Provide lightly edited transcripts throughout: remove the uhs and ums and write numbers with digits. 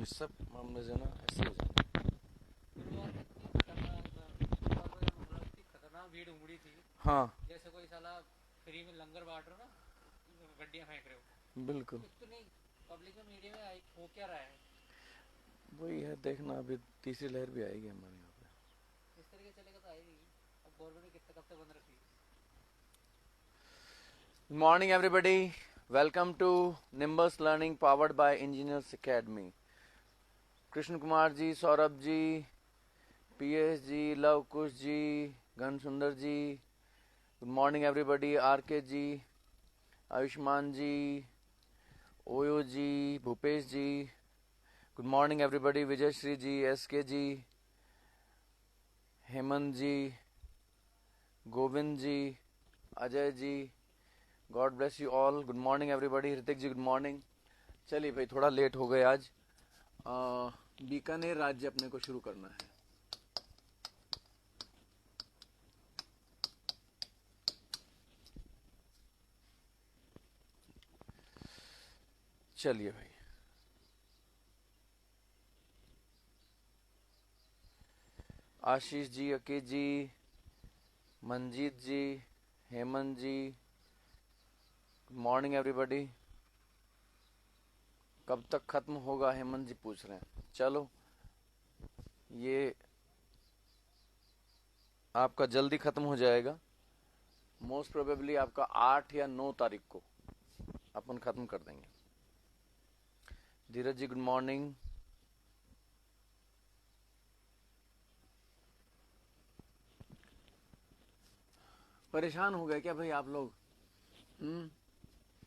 ये सब मामले जो ना ऐसे हो जाते खतरनाक भीड़ उमड़ी थी। हैं। हाँ जैसे कोई साला फ्री में लंगर बांट रहा ना, गड्डियां फेंक रहे बिल्कुल। हो इतनी पब्लिक में मीडिया में आई हो क्या रहा है। वही है, देखना अभी तीसरी लहर भी आएगी हमारे यहाँ पे। इस तरीके चलेगा तो आएगी। अब गवर्नमेंट ने कितने कब तक बंद रखी। Good morning everybody. Welcome to Nimbus Learning powered by Engineers Academy. Krishna Kumar ji, Saurabh ji, PS ji, Luv Kush ji, Ghan Sundar ji, good morning everybody, RK ji, Ayushman ji, OYO ji, Bhupesh ji, good morning everybody, Vijay Shri ji, SK ji, Hemant ji, Govind ji, Ajay ji, God bless you all. Good morning everybody, Hrithik ji good morning. चलिए भाई, थोड़ा late हो गए आज। बीकानेर राज्य अपने को शुरू करना है। चलिए भाई, आशीष जी, अके जी, मंजीत जी, हेमंत जी, गुड मॉर्निंग एवरीबॉडी। कब तक खत्म होगा, हेमंत जी पूछ रहे हैं। चलो, ये आपका जल्दी खत्म हो जाएगा। मोस्ट प्रोबेबली आपका 8 या 9 तारीख को अपन खत्म कर देंगे। धीरज जी गुड मॉर्निंग। परेशान हो गए क्या भाई आप लोग?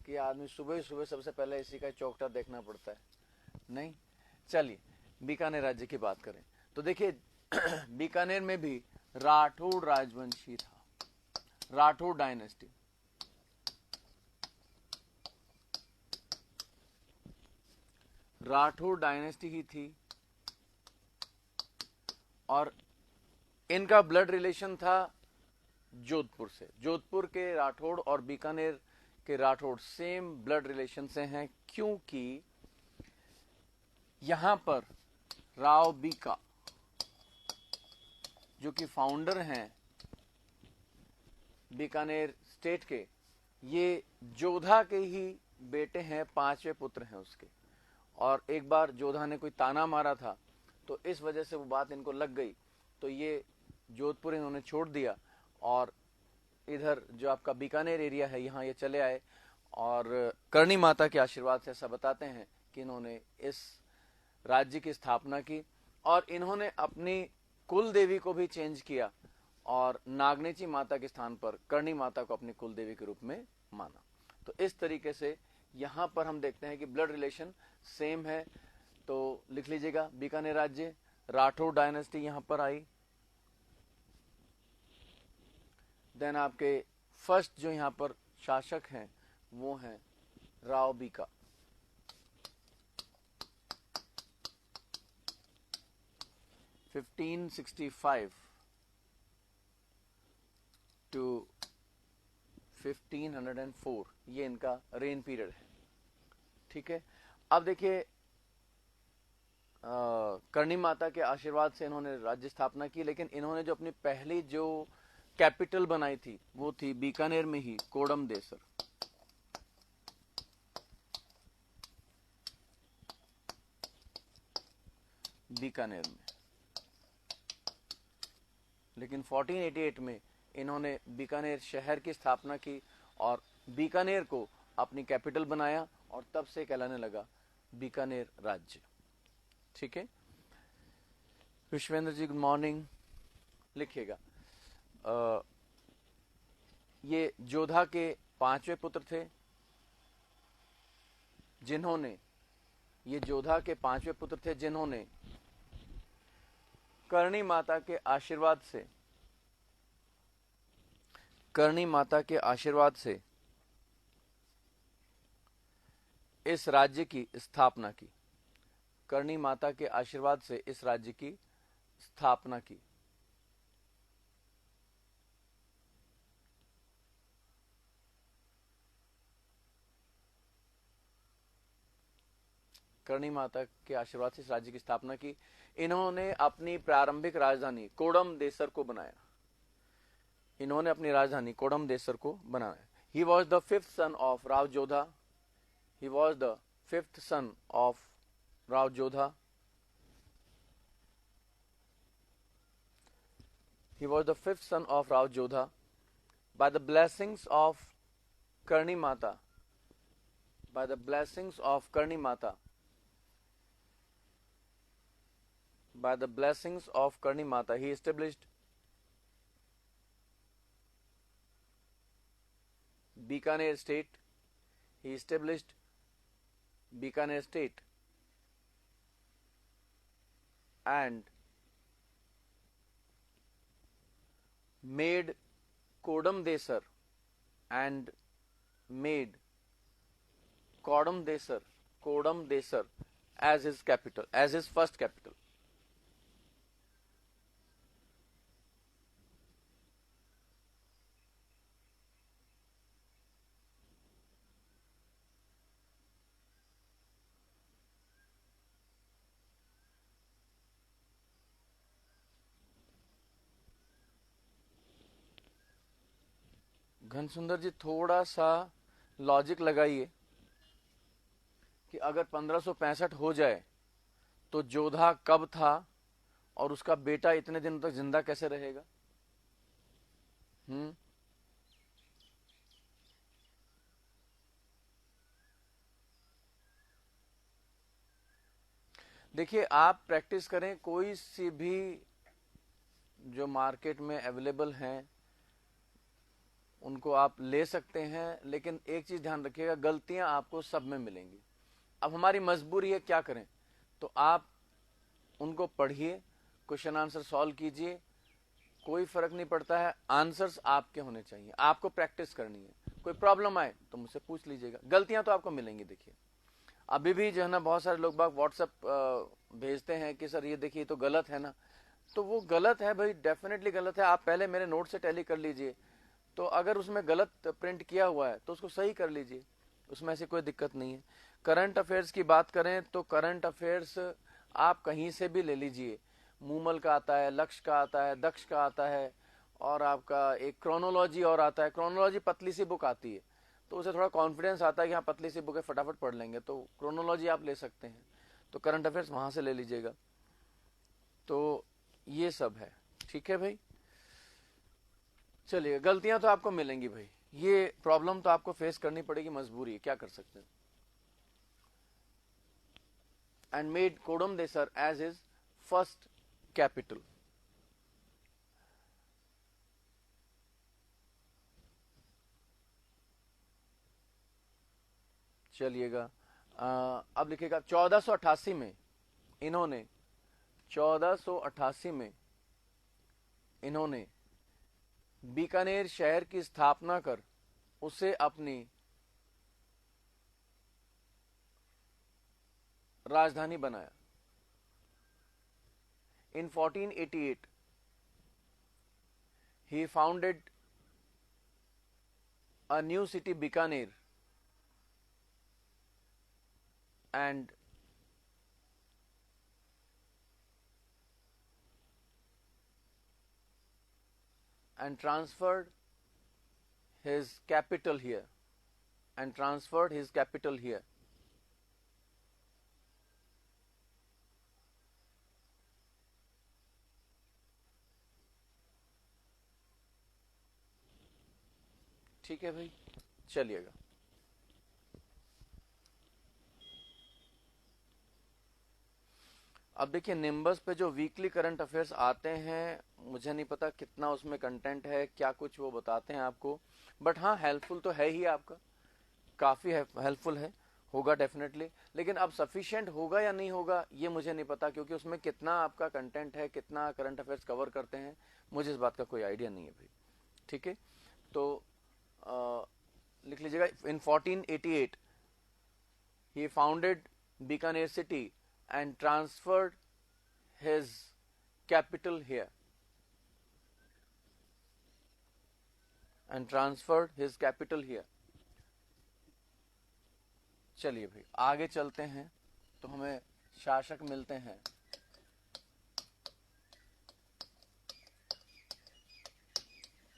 कि आदमी सुबह सुबह सबसे पहले इसी का चौकटा देखना पड़ता है। नहीं, चलिए बीकानेर राज्य की बात करें तो देखिए बीकानेर में भी राठौड़ राजवंशी था, राठौड़ डायनेस्टी। राठौड़ डायनेस्टी ही थी और इनका ब्लड रिलेशन था जोधपुर से। जोधपुर के राठौड़ और बीकानेर के राठौड़ सेम ब्लड रिलेशन से हैं, क्योंकि यहां पर राव बीका जो कि फाउंडर हैं बीकानेर स्टेट के, ये जोधा के ही बेटे हैं, 5वें पुत्र हैं उसके। और एक बार जोधा ने कोई ताना मारा था, तो इस वजह से वो बात इनको लग गई, तो ये जोधपुर इन्होंने छोड़ दिया और इधर जो आपका बीकानेर एरिया है यहाँ ये चले आए। और करणी माता के आशीर्वाद से ऐसा बताते हैं कि इन्होंने इस राज्य की स्थापना की और इन्होंने अपनी कुल देवी को भी चेंज किया और नागनेची माता के स्थान पर करणी माता को अपनी कुल देवी के रूप में माना। तो इस तरीके से यहां पर हम देखते हैं कि ब्लड रिलेशन सेम है। तो लिख लीजिएगा, बीकानेर राज्य, राठौड़ डायनेस्टी यहां पर आई। देन आपके फर्स्ट जो यहां पर शासक हैं वो हैं राव बीका। (1565 टू 1504) ये इनका रेन पीरियड है। ठीक है, अब देखिए करणी माता के आशीर्वाद से इन्होंने राज्य स्थापना की, लेकिन इन्होंने जो अपनी पहली जो कैपिटल बनाई थी वो थी बीकानेर में ही कोडम देसर। बीकानेर में, लेकिन 1488 में इन्होंने बीकानेर शहर की स्थापना की और बीकानेर को अपनी कैपिटल बनाया और तब से कहलाने लगा बीकानेर राज्य। ठीक है, विश्वेंद्र जी गुड मॉर्निंग। लिखिएगा, ये जोधा के 5वें पुत्र थे, जिन्होंने ये जोधा के 5वें पुत्र थे जिन्होंने करणी माता के आशीर्वाद से, करणी माता के आशीर्वाद से इस राज्य की स्थापना की। करणी माता के आशीर्वाद से इस राज्य की स्थापना की। करणी माता के आशीर्वाद से इस राज्य की स्थापना की। इन्होंने अपनी प्रारंभिक राजधानी कोडम देसर को बनाया। इन्होंने अपनी राजधानी कोडम देसर को बनाया। ही was the fifth son of Rao Jodha. He was the fifth son of Rao Jodha. He was the fifth son of Rao Jodha. By the blessings of Karni Mata, by the blessings of Karni Mata, by the blessings of Karni Mata, he established Bikaner state. He established Bikaner state and made Kodam Desar and made Kodam Desar as his capital, as his first capital. घनसुंदर जी थोड़ा सा logic लगाइए कि अगर 1565 हो जाए तो जोधा कब था और उसका बेटा इतने दिनों तक जिंदा कैसे रहेगा? देखिए, आप प्रैक्टिस करें, कोई सी भी जो मार्केट में अवेलेबल हैं उनको आप ले सकते हैं, लेकिन एक चीज ध्यान रखिएगा, गलतियां आपको सब में मिलेंगी। अब हमारी मजबूरी है, क्या करें? तो आप उनको पढ़िए, क्वेश्चन आंसर सॉल्व कीजिए, कोई फर्क नहीं पड़ता है, आंसर्स आपके होने चाहिए, आपको प्रैक्टिस करनी है। कोई प्रॉब्लम आए तो मुझसे पूछ लीजिएगा, गलतियां तो आपको मिलेंगी। देखिए अभी भी जो है ना, बहुत सारे लोग बाग व्हाट्सएप भेजते हैं कि सर ये देखिए तो गलत है ना, तो वो गलत है भाई, डेफिनेटली गलत है। आप पहले मेरे नोट से टैली कर लीजिए, तो अगर उसमें गलत प्रिंट किया हुआ है तो उसको सही कर लीजिए, उसमें ऐसी कोई दिक्कत नहीं है। करंट अफेयर्स की बात करें तो करंट अफेयर्स आप कहीं से भी ले लीजिए, मूमल का आता है, लक्ष्य का आता है, दक्ष का आता है, और आपका एक क्रोनोलॉजी और आता है। क्रोनोलॉजी पतली सी बुक आती है तो उसे थोड़ा कॉन्फिडेंस आता है कि हाँ पतली सी बुक है, फटाफट पढ़ लेंगे, तो क्रोनोलॉजी आप ले सकते हैं, तो करंट अफेयर्स वहां से ले लीजिएगा। तो ये सब है, ठीक है भाई। चलिए, गलतियां तो आपको मिलेंगी भाई, ये प्रॉब्लम तो आपको फेस करनी पड़ेगी, मजबूरी है, क्या कर सकते हैं। एंड मेड कोडम देसर एज हिज फर्स्ट कैपिटल। चलिएगा, अब लिखिएगा 1488 में इन्होंने 1488 में इन्होंने बीकानेर शहर की स्थापना कर उसे अपनी राजधानी बनाया। In 1488 he founded a new city Bikaner and transferred his capital here ठीक है भाई, चलिएगा। अब देखिए, निम्बस पे जो वीकली करंट अफेयर्स आते हैं, मुझे नहीं पता कितना उसमें कंटेंट है, क्या कुछ वो बताते हैं आपको, बट हाँ हेल्पफुल तो है ही, आपका काफी हेल्पफुल है, होगा डेफिनेटली। लेकिन अब सफिशिएंट होगा या नहीं होगा ये मुझे नहीं पता, क्योंकि उसमें कितना आपका कंटेंट है, कितना करंट अफेयर्स कवर करते हैं, मुझे इस बात का कोई आइडिया नहीं है भाई, ठीक है। तो लिख लीजिएगा, इन 1488 he founded Bikaner city and transferred his capital here चलिए भाई आगे चलते हैं। तो हमें शासक मिलते हैं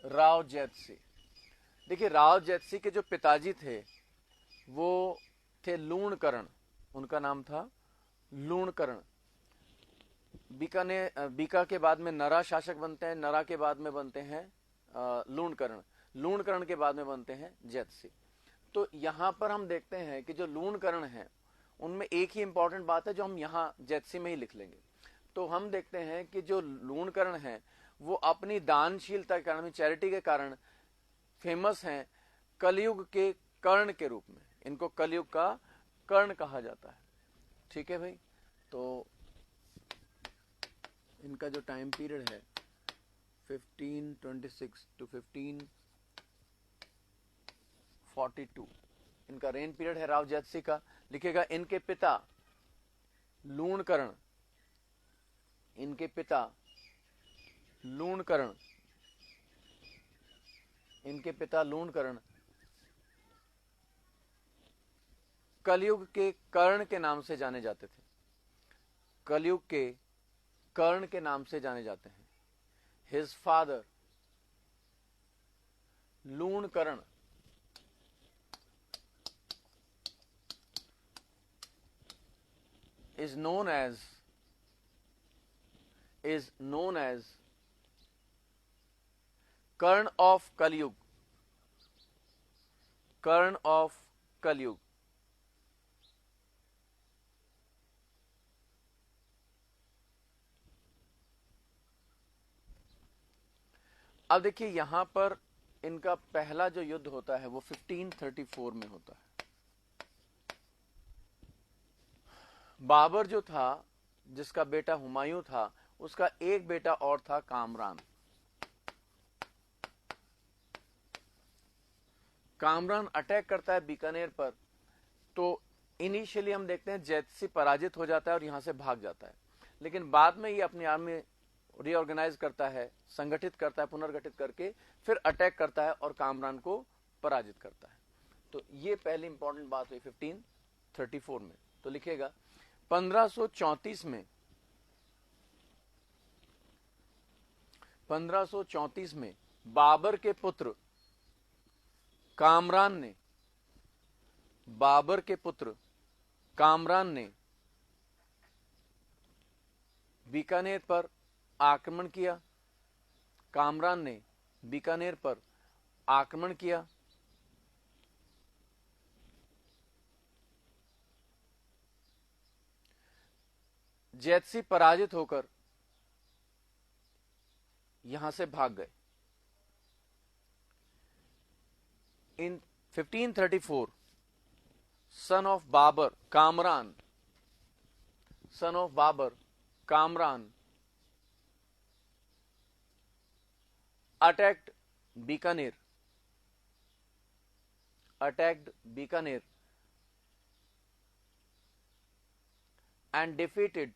राव जैतसी। देखिए, राव जैतसी के जो पिताजी थे वो थे लूणकरण, उनका नाम था लूणकरण। बीका के बाद में नरा शासक बनते हैं, नरा के बाद में बनते हैं लूणकरण, लूणकरण के बाद में बनते हैं जैतसी। तो यहां पर हम देखते हैं कि जो लूणकरण है उनमें एक ही इंपॉर्टेंट बात है जो हम यहां जैतसी में ही लिख लेंगे। तो हम देखते हैं कि जो लूणकरण है वो अपनी दानशीलता के कारण, चैरिटी के कारण फेमस हैं, कलयुग के कर्ण के रूप में। इनको कलयुग का कर्ण कहा जाता है। ठीक है भाई, तो इनका जो टाइम पीरियड है 1526 टू 1542 इनका रेन पीरियड है राव जैतसी का। लिखेगा इनके पिता लूणकरण, इनके पिता लूणकरण, इनके पिता लूणकरण कलयुग के कर्ण के नाम से जाने जाते थे, कलयुग के कर्ण के नाम से जाने जाते हैं। His father Lunkaran is known as Karn of Kalyug, Karn of Kalyug। अब देखिए यहां पर इनका पहला जो युद्ध होता है वो 1534 में होता है। बाबर जो था, जिसका बेटा हुमायूं था, उसका एक बेटा और था कामरान। कामरान अटैक करता है बीकानेर पर। तो इनिशियली हम देखते हैं जैतसी पराजित हो जाता है और यहां से भाग जाता है, लेकिन बाद में ये अपनी आर्मी रीऑर्गेनाइज करता है, संगठित करता है, पुनर्गठित करके फिर अटैक करता है और कामरान को पराजित करता है। तो ये पहली इंपॉर्टेंट बात हुई 1534 में। तो लिखेगा 1534 में बाबर के पुत्र कामरान ने, बाबर के पुत्र कामरान ने बीकानेर पर आक्रमण किया, कामरान ने बीकानेर पर आक्रमण किया। जैतसी पराजित होकर यहां से भाग गए। इन 1534 son of Babur, Kamran, son of Babur, Kamran attacked Bikaner, and defeated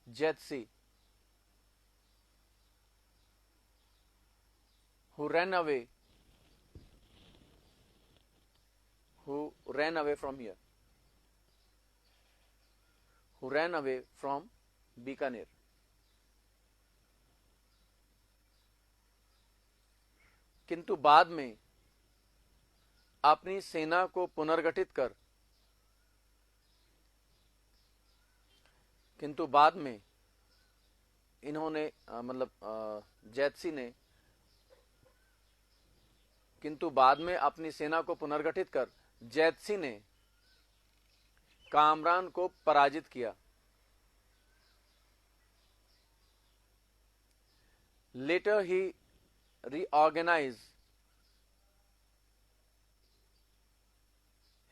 Jaitzsi who ran away from here, who ran away from Bikaner। किंतु बाद में अपनी सेना को पुनर्गठित कर, किंतु बाद में इन्होंने जैतसी ने किंतु बाद में अपनी सेना को पुनर्गठित कर जैतसी ने कामरान को पराजित किया। Later he reorganized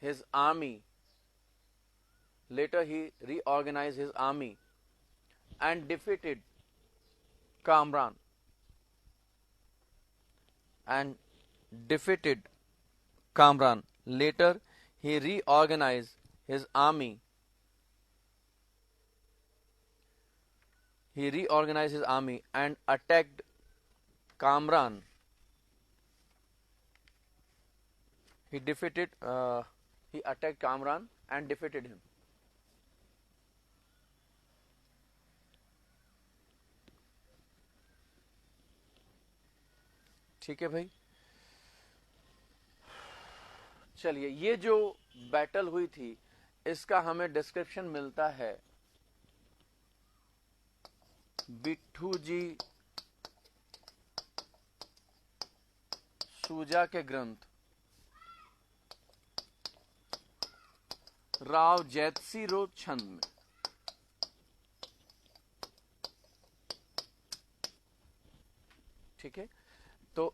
his army and defeated Kamran Later he reorganized his army he reorganized his army and attacked Kamran. He attacked Kamran and defeated him. ठीक है भाई, चलिए ये जो बैटल हुई थी इसका हमें डिस्क्रिप्शन मिलता है बिट्ठू जी सूजा के ग्रंथ राव जैतसिरो छंद में। ठीक है, तो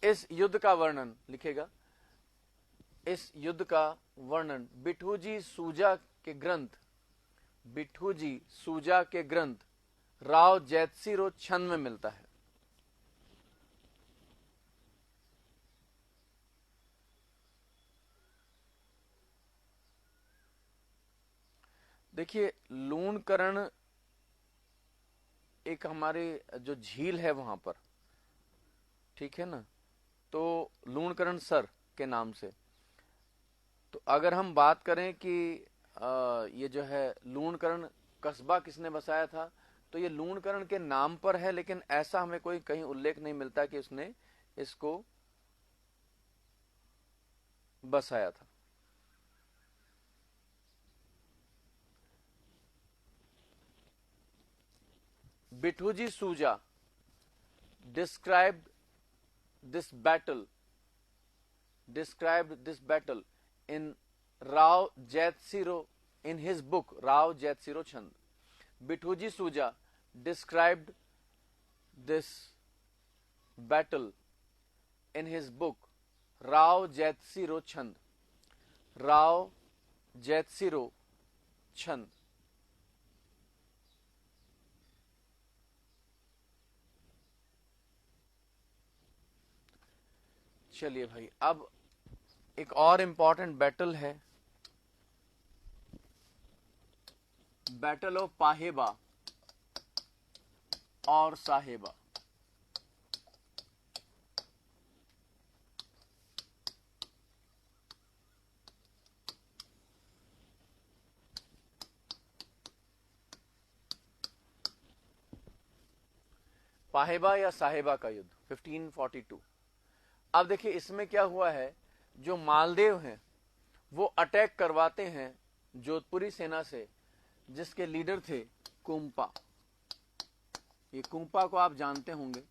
इस युद्ध का वर्णन लिखेगा, इस युद्ध का वर्णन बिट्ठू जी सूजा के ग्रंथ, बिट्ठू जी सूजा के ग्रंथ राव जैतसिरो छंद में मिलता है। देखिए लूणकरण एक हमारे जो झील है वहां पर, ठीक है ना, तो लूणकरण सर के नाम से। तो अगर हम बात करें कि ये जो है लूणकरण कस्बा किसने बसाया था, तो ये लूणकरण के नाम पर है, लेकिन ऐसा हमें कोई कहीं उल्लेख नहीं मिलता कि उसने इसको बसाया था। बिट्ठूजी सूजा described this battle in Rao Jaitasiro, in his book Rao Jaitasiro Chand. Bitthuji Suja described this battle in his book Rao Jaitasiro Chand. Rao Jaitasiro Chand. चलिए भाई, अब एक और इंपॉर्टेंट बैटल है, बैटल ऑफ पाहेबा और साहेबा। पाहेबा या साहेबा का युद्ध 1542। अब देखिए इसमें क्या हुआ है, जो मालदेव हैं वो अटैक करवाते हैं जोधपुरी सेना से, जिसके लीडर थे कुंपा। ये कुंपा को आप जानते होंगे,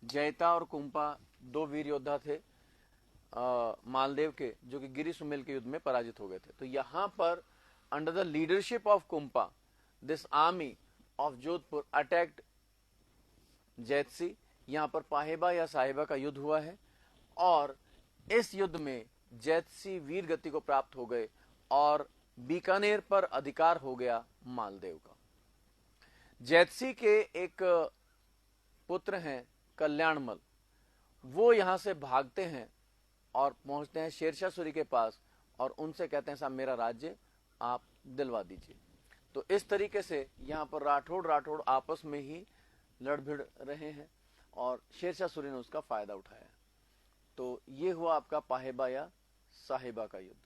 जयता और कुंपा दो वीर योद्धा थे मालदेव के, जो कि गिरी सुमेल के युद्ध में पराजित हो गए थे। तो यहां पर under the leadership of Kumpa this army of Jodhpur attacked Jaitsi. यहां पर पाहेबा या साहेबा का युद्ध हुआ है और इस युद्ध में जैतसी वीर गति को प्राप्त हो गए और बीकानेर पर अधिकार हो गया मालदेव का। जैतसी के एक पुत्र हैं कल्याणमल, वो यहां से भागते हैं और पहुंचते हैं शेरशाह सूरी के पास और उनसे कहते हैं साहब मेरा राज्य आप दिलवा दीजिए। तो इस तरीके से यहां पर राठौड़ आपस में ही लड़ भिड़ रहे हैं और शेरशाह सूरी ने उसका फायदा उठाया। तो ये हुआ आपका पाहेबा या साहेबा का युद्ध।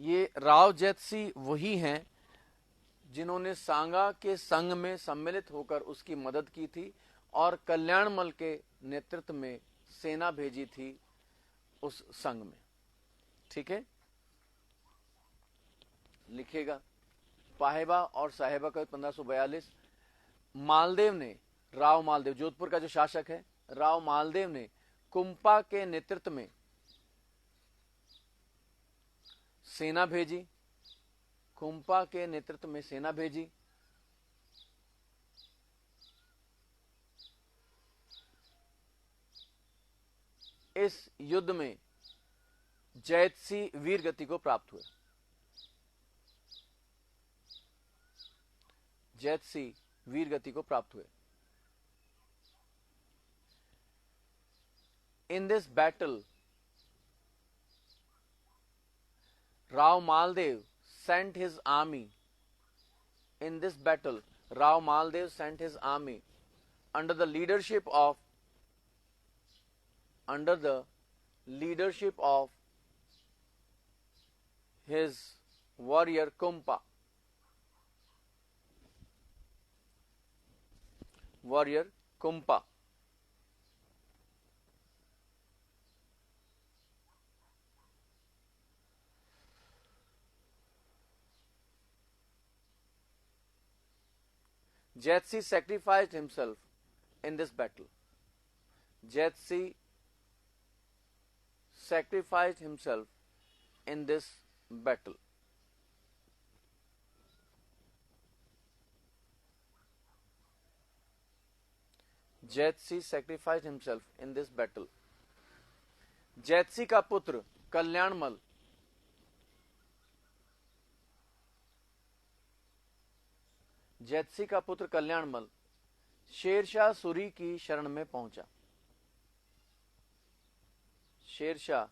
ये राव जैतसी वही हैं जिन्होंने सांगा के संघ में सम्मिलित होकर उसकी मदद की थी और कल्याणमल के नेतृत्व में सेना भेजी थी उस संघ में। ठीक है, लिखेगा पाहेबा और साहेबा का 1542। मालदेव ने, राव मालदेव जोधपुर का जो शासक है, राव मालदेव ने कुंपा के नेतृत्व में सेना भेजी, कुंपा के नेतृत्व में सेना भेजी। इस युद्ध में जैतसी वीर गति को प्राप्त हुए। जैतसी वीर गति को प्राप्त हुए। In this battle, Rao Maldev sent his army. In this battle, Rao Maldev sent his army under the leadership of his warrior Kumpa. Jetsi sacrificed himself in this battle. Jetsi sacrificed himself in this battle. Jetsi sacrificed himself in this battle. Jaitsi का पुत्र कल्याणमल शेरशाह सूरी की शरण में पहुंचा। शेरशाह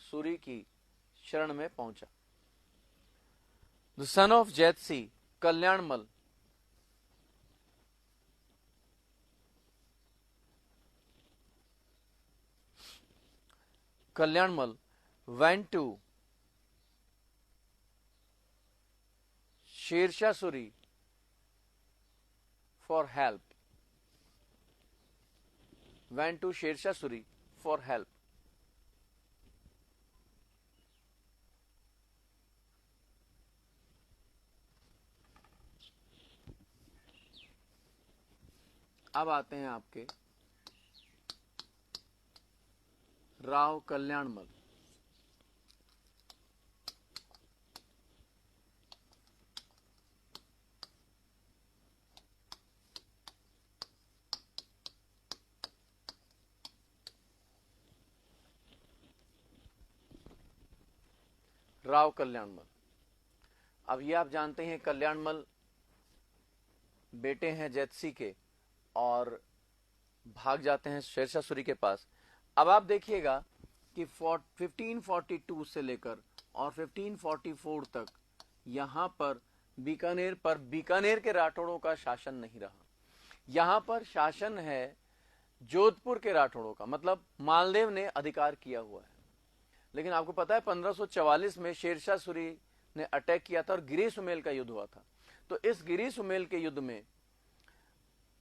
सूरी की शरण में पहुंचा। The son of Jaitsi Kalyanmal went to Shersha Suri for help. अब आते हैं आपके राव कल्याणमल। राव कल्याणमल, अब ये आप जानते हैं कल्याणमल बेटे हैं जैतसी के और भाग जाते हैं शेरशाह सूरी के पास। अब आप देखिएगा कि 1542 से लेकर और 1544 तक यहां पर बीकानेर के राठौड़ों का शासन नहीं रहा। यहां पर शासन है जोधपुर के राठौड़ों का, मतलब मालदेव ने अधिकार किया हुआ है। लेकिन आपको पता है 1544 में शेरशाह सूरी ने अटैक किया था और गिरी सुमेल का युद्ध हुआ था। तो इस गिरी सुमेल के युद्ध में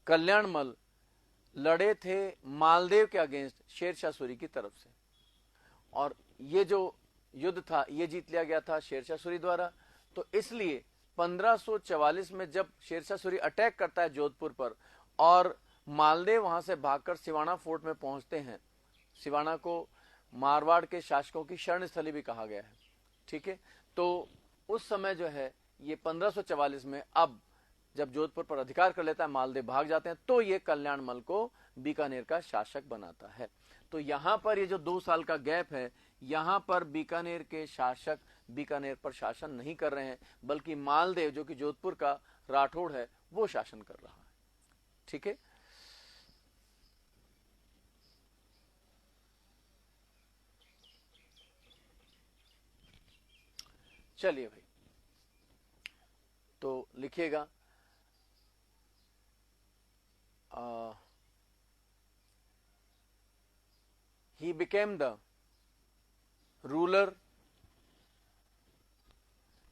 कल्याणमल लड़े थे मालदेव के अगेंस्ट शेरशाह सूरी की तरफ से, और ये जो युद्ध था ये जीत लिया गया था शेरशाह सूरी द्वारा। तो इसलिए 1544 में जब शेरशाह सूरी अटैक करता है जोधपुर पर और मालदेव वहां से भागकर सिवाना फोर्ट में पहुंचते हैं, सिवाना को मारवाड़ के शासकों की शरण स्थली भी कहा गया है, ठीक है। तो उस समय जो है ये 1544 में अब जब जोधपुर पर अधिकार कर लेता है, मालदेव भाग जाते हैं, तो ये कल्याणमल को बीकानेर का शासक बनाता है। तो यहां पर ये जो 2 साल का गैप है, यहां पर बीकानेर के शासक बीकानेर पर शासन नहीं कर रहे हैं, बल्कि मालदेव जो कि जोधपुर का राठौड़ है वो शासन कर रहा है, ठीक है। चलिए भाई, तो लिखिएगा he became the ruler,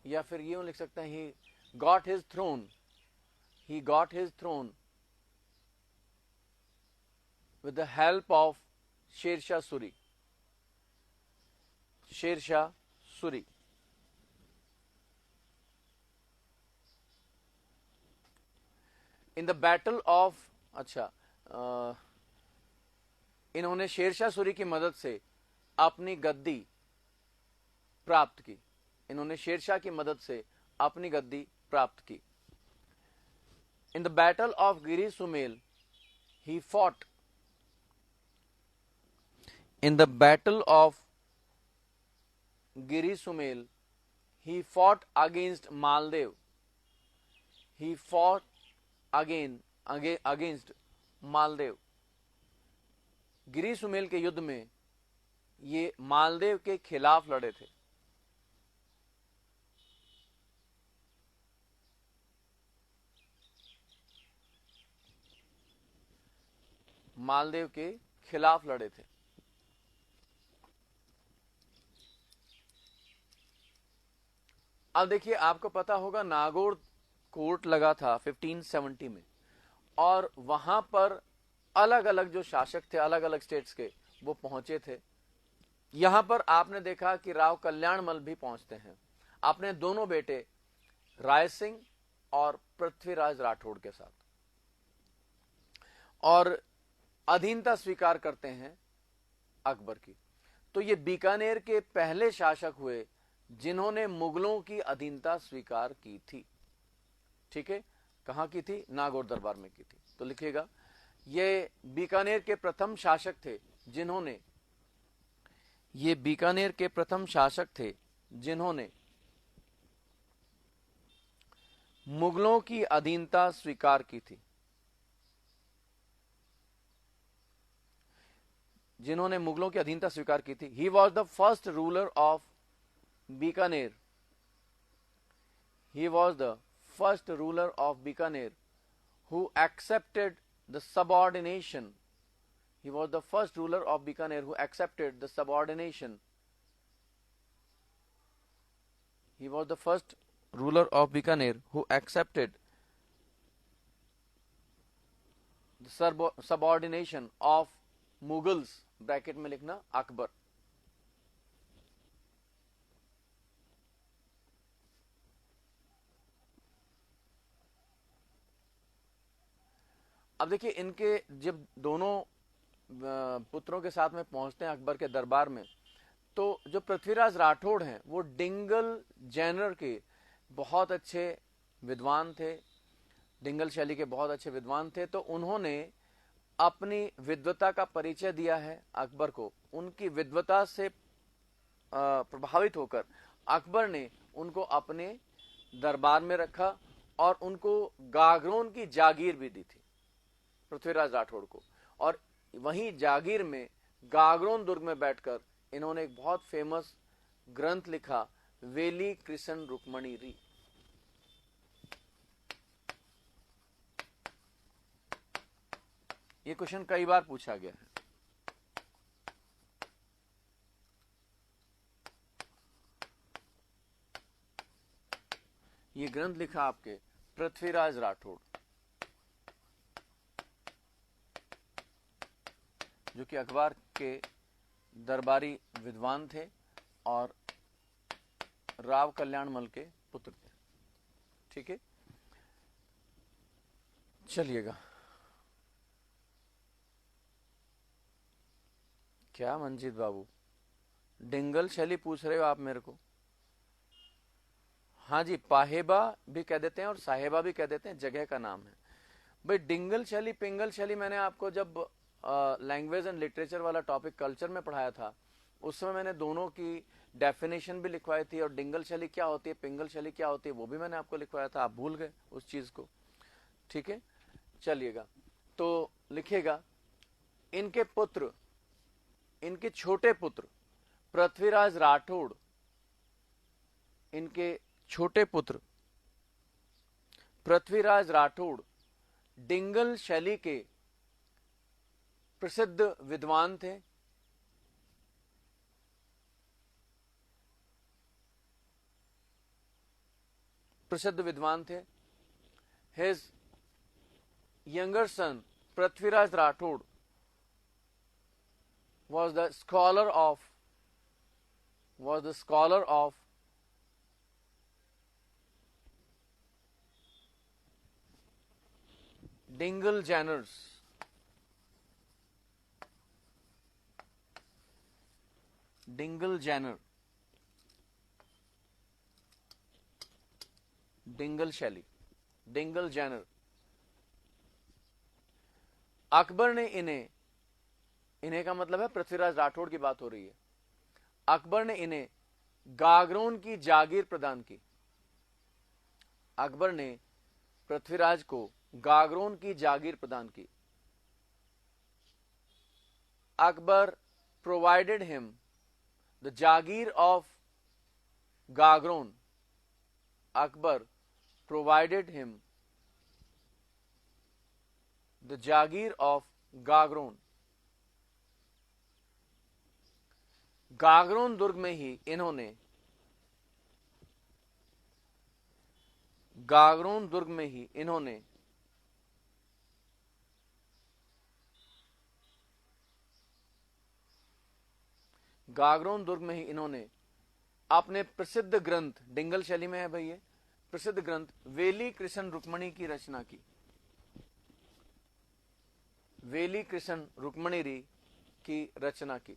या फिर यूं लिख सकते हैं he got his throne with the help of Shersha Suri. In the battle of इन्होंने शेरशाह सूरी की मदद से अपनी गद्दी प्राप्त की। इन्होंने शेरशाह की मदद से अपनी गद्दी प्राप्त की। In the battle of Giri Sumel he fought. In the battle of Giri Sumel he fought against Maldev. He fought against Maldev. Giri Sumel के युद्ध में ये मालदेव के खिलाफ लड़े थे। मालदेव के खिलाफ लड़े थे। अब देखिए, आपको पता होगा नागौर कोर्ट लगा था 1570 में, और वहां पर अलग अलग जो शासक थे अलग अलग स्टेट्स के, वो पहुंचे थे। यहां पर आपने देखा कि राव कल्याणमल भी पहुंचते हैं अपने दोनों बेटे राय सिंह और पृथ्वीराज राठौड़ के साथ, और अधीनता स्वीकार करते हैं अकबर की। तो ये बीकानेर के पहले शासक हुए जिन्होंने मुगलों की अधीनता स्वीकार की थी। ठीक है, कहां की थी? नागौर दरबार में की थी। तो लिखिएगा, ये बीकानेर के प्रथम शासक थे जिन्होंने मुगलों की अधीनता स्वीकार की थी। ही was the first ruler of Bikaner. who accepted the subordination. He was the first ruler of Bikaner who accepted the subordination. He was the first ruler of Bikaner who accepted the subordination of Mughals, bracket में लिखना अकबर। अब देखिए, इनके जब दोनों पुत्रों के साथ में पहुंचते हैं अकबर के दरबार में, तो जो पृथ्वीराज राठौड़ हैं वो डिंगल जैनर के बहुत अच्छे विद्वान थे, डिंगल शैली के बहुत अच्छे विद्वान थे। तो उन्होंने अपनी विद्वता का परिचय दिया है अकबर को। उनकी विद्वता से प्रभावित होकर अकबर ने उनको अपने दरबार में रखा और उनको गागरोन की जागीर भी दी थी पृथ्वीराज राठौड़ को। और वहीं जागीर में गागरोन दुर्ग में बैठकर इन्होंने एक बहुत फेमस ग्रंथ लिखा, वेली कृष्ण रुक्मणी री। ये क्वेश्चन कई बार पूछा गया है। ये ग्रंथ लिखा आपके पृथ्वीराज राठौड़, जो कि अकबर के दरबारी विद्वान थे और राव कल्याणमल के पुत्र थे। ठीक है, चलिएगा। क्या मंजीत बाबू, डिंगल शैली पूछ रहे हो आप मेरे को? हाँ जी, पाहेबा भी कह देते हैं और साहेबा भी कह देते हैं, जगह का नाम है भाई। डिंगल शैली पिंगल शैली मैंने आपको जब लैंग्वेज एंड लिटरेचर वाला टॉपिक कल्चर में पढ़ाया था, उस समय मैंने दोनों की डेफिनेशन भी लिखवाई थी, और डिंगल शैली क्या होती है, पिंगल शैली क्या होती है, वो भी मैंने आपको लिखवाया था। आप भूल गए उस चीज को। ठीक है, चलिएगा। तो लिखिएगा, इनके पुत्र, इनके छोटे पुत्र पृथ्वीराज राठौड़, इनके छोटे पुत्र पृथ्वीराज राठौड़ डिंगल शैली के प्रसिद्ध विद्वान थे। His younger son Prithviraj Rathod was the scholar of Dingle Janners. Dingle Janner, Dingal शैली, डिंगल जैनर। अकबर ने इन्हें का मतलब है पृथ्वीराज राठौड़ की बात हो रही है। अकबर ने इन्हें गागरोन की जागीर प्रदान की। अकबर ने पृथ्वीराज को गागरोन की जागीर प्रदान की। Akbar provided him the jagir of Gagron. Akbar provided him the Jagir of Gagron. Gagron दुर्ग में ही इन्होंने गागरोन दुर्ग में ही इन्होंने गागरोन दुर्ग में ही इन्होंने अपने प्रसिद्ध ग्रंथ, डिंगल शैली में है भाई ये, प्रसिद्ध ग्रंथ वेली कृष्ण रुक्मणी की रचना की। वेली कृष्ण रुक्मणी री की रचना की।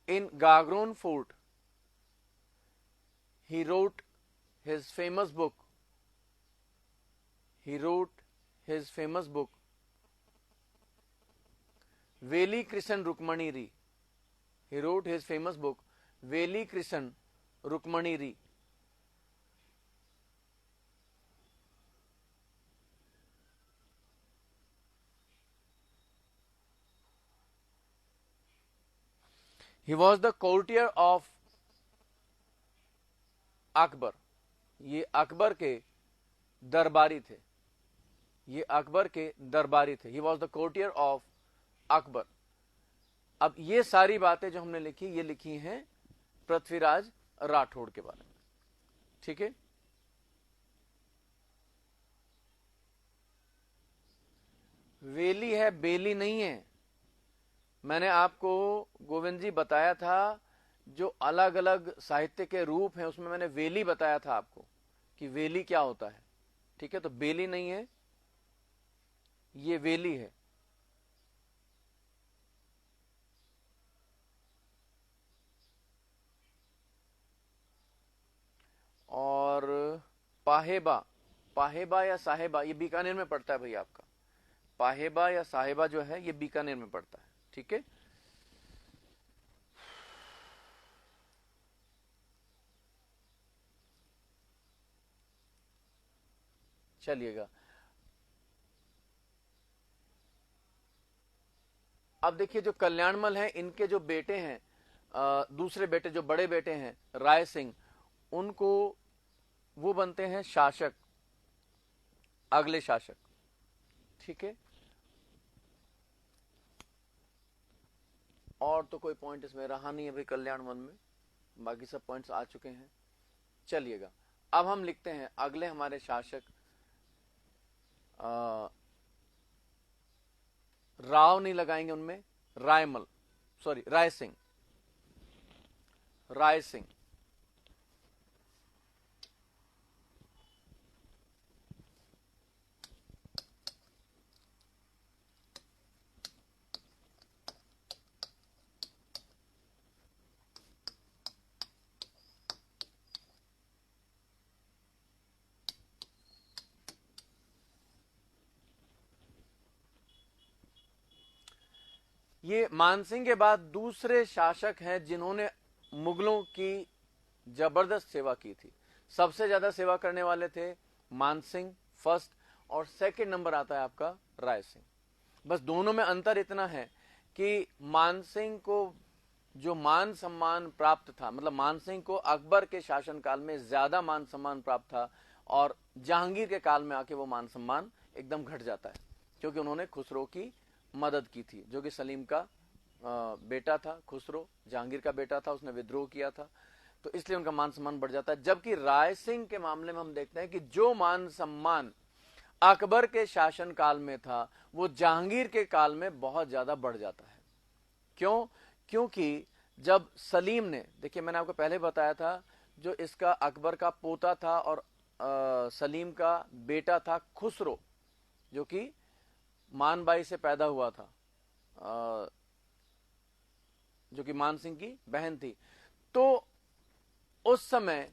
In Gagron Fort, he wrote his famous book. Veli Krishan Rukmani Ri. He wrote his famous book, Veli Krishan Rukmani Ri. He was the courtier of Akbar. ये अकबर के दरबारी थे, ये अकबर के दरबारी थे। ही was the courtier of Akbar. अब ये सारी बातें जो हमने लिखी, ये लिखी हैं पृथ्वीराज राठौड़ के बारे में, ठीक है। वेली है, बेली नहीं है। मैंने आपको गोविंद जी बताया था, जो अलग अलग साहित्य के रूप हैं उसमें मैंने वेली बताया था आपको कि वेली क्या होता है, ठीक है। तो बेली नहीं है, ये वेली है। और पाहेबा, पाहेबा या साहेबा, ये बीकानेर में पड़ता है भाई आपका। पाहेबा या साहेबा जो है ये बीकानेर में पड़ता है, ठीक है। चलिएगा, अब देखिए जो कल्याणमल है, इनके जो बेटे हैं, दूसरे बेटे, जो बड़े बेटे हैं राय सिंह, उनको वो बनते हैं शासक, अगले शासक, ठीक है। और तो कोई पॉइंट इसमें रहा नहीं है भाई कल्याणमल में, बाकी सब पॉइंट्स आ चुके हैं। चलिएगा, अब हम लिखते हैं अगले हमारे शासक, राव नहीं लगाएंगे उनमें, रायमल, सॉरी राय सिंह, राय सिंह। ये मानसिंह के बाद दूसरे शासक हैं जिन्होंने मुगलों की जबरदस्त सेवा की थी। सबसे ज्यादा सेवा करने वाले थे मानसिंह फर्स्ट, और सेकंड नंबर आता है आपका राय सिंह। बस दोनों में अंतर इतना है कि मानसिंह को जो मान सम्मान प्राप्त था, मतलब मानसिंह को अकबर के शासनकाल में ज्यादा मान सम्मान प्राप्त था, और जहांगीर के काल में आके वो मान सम्मान एकदम घट जाता है, क्योंकि उन्होंने खुसरो की मदद की थी, जो कि सलीम का बेटा था। खुसरो जहांगीर का बेटा था, उसने विद्रोह किया था, तो इसलिए उनका मान सम्मान बढ़ जाता है। जबकि राय सिंह के मामले में हम देखते हैं कि जो मान सम्मान अकबर के शासन काल में था, वो जहांगीर के काल में बहुत ज्यादा बढ़ जाता है। क्यों? क्योंकि जब सलीम ने, देखिए मैंने आपको पहले बताया था, जो इसका अकबर का पोता था और सलीम का बेटा था खुसरो, जो कि मानबाई से पैदा हुआ था, जो कि मान सिंह की बहन थी। तो उस समय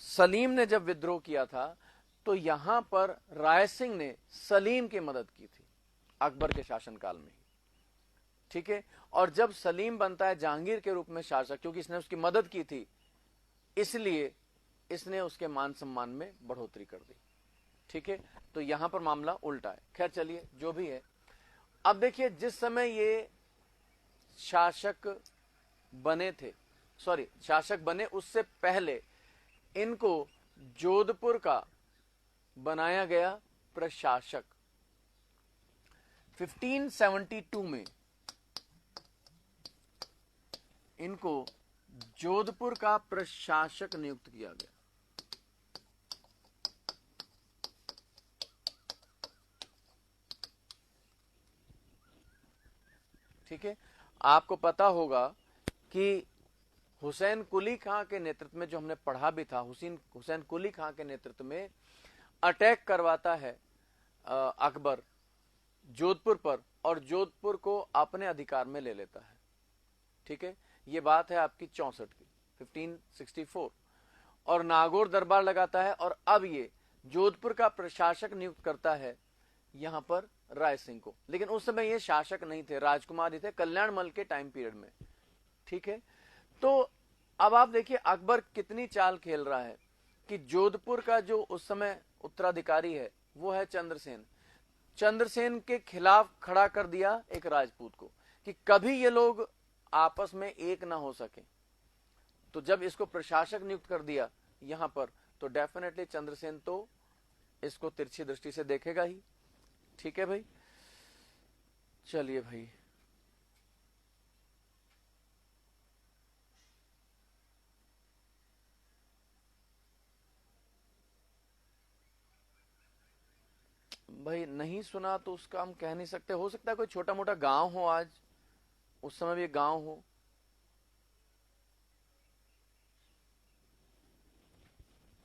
सलीम ने जब विद्रोह किया था, तो यहां पर राय सिंह ने सलीम की मदद की थी अकबर के शासनकाल में, ठीक है। और जब सलीम बनता है जहांगीर के रूप में शासक, क्योंकि इसने उसकी मदद की थी, इसलिए इसने उसके मान सम्मान में बढ़ोतरी कर दी, ठीक है। तो यहां पर मामला उल्टा है। खैर चलिए, जो भी है। अब देखिए, जिस समय ये शासक बने थे, सॉरी शासक बने उससे पहले इनको जोधपुर का बनाया गया प्रशासक। 1572 में इनको जोधपुर का प्रशासक नियुक्त किया गया। ठीक है, आपको पता होगा कि हुसैन कुली खां के नेतृत्व में, जो हमने पढ़ा भी था, हुसैन कुली खां के नेतृत्व में अटैक करवाता है अकबर जोधपुर पर और जोधपुर को अपने अधिकार में ले लेता है। ठीक है, ये बात है आपकी 64 की, 1564, और नागौर दरबार लगाता है और अब ये जोधपुर का प्रशासक नियुक्त करता है यहां पर राय सिंह को। लेकिन उस समय ये शासक नहीं थे, राजकुमार ही थे, कल्याणमल के टाइम पीरियड में। ठीक है, तो अब आप देखिए अकबर कितनी चाल खेल रहा है कि जोधपुर का जो उस समय उत्तराधिकारी है वो है चंद्रसेन। चंद्रसेन के खिलाफ खड़ा कर दिया एक राजपूत को कि कभी ये लोग आपस में एक ना हो सके। तो जब इसको प्रशासक नियुक्त कर दिया यहां पर, तो डेफिनेटली चंद्रसेन तो इसको तिरछी दृष्टि से देखेगा ही। ठीक है भाई, चलिए भाई, भाई नहीं सुना तो उसका हम कह नहीं सकते। हो सकता है कोई छोटा मोटा गांव हो, आज उस समय भी गांव हो।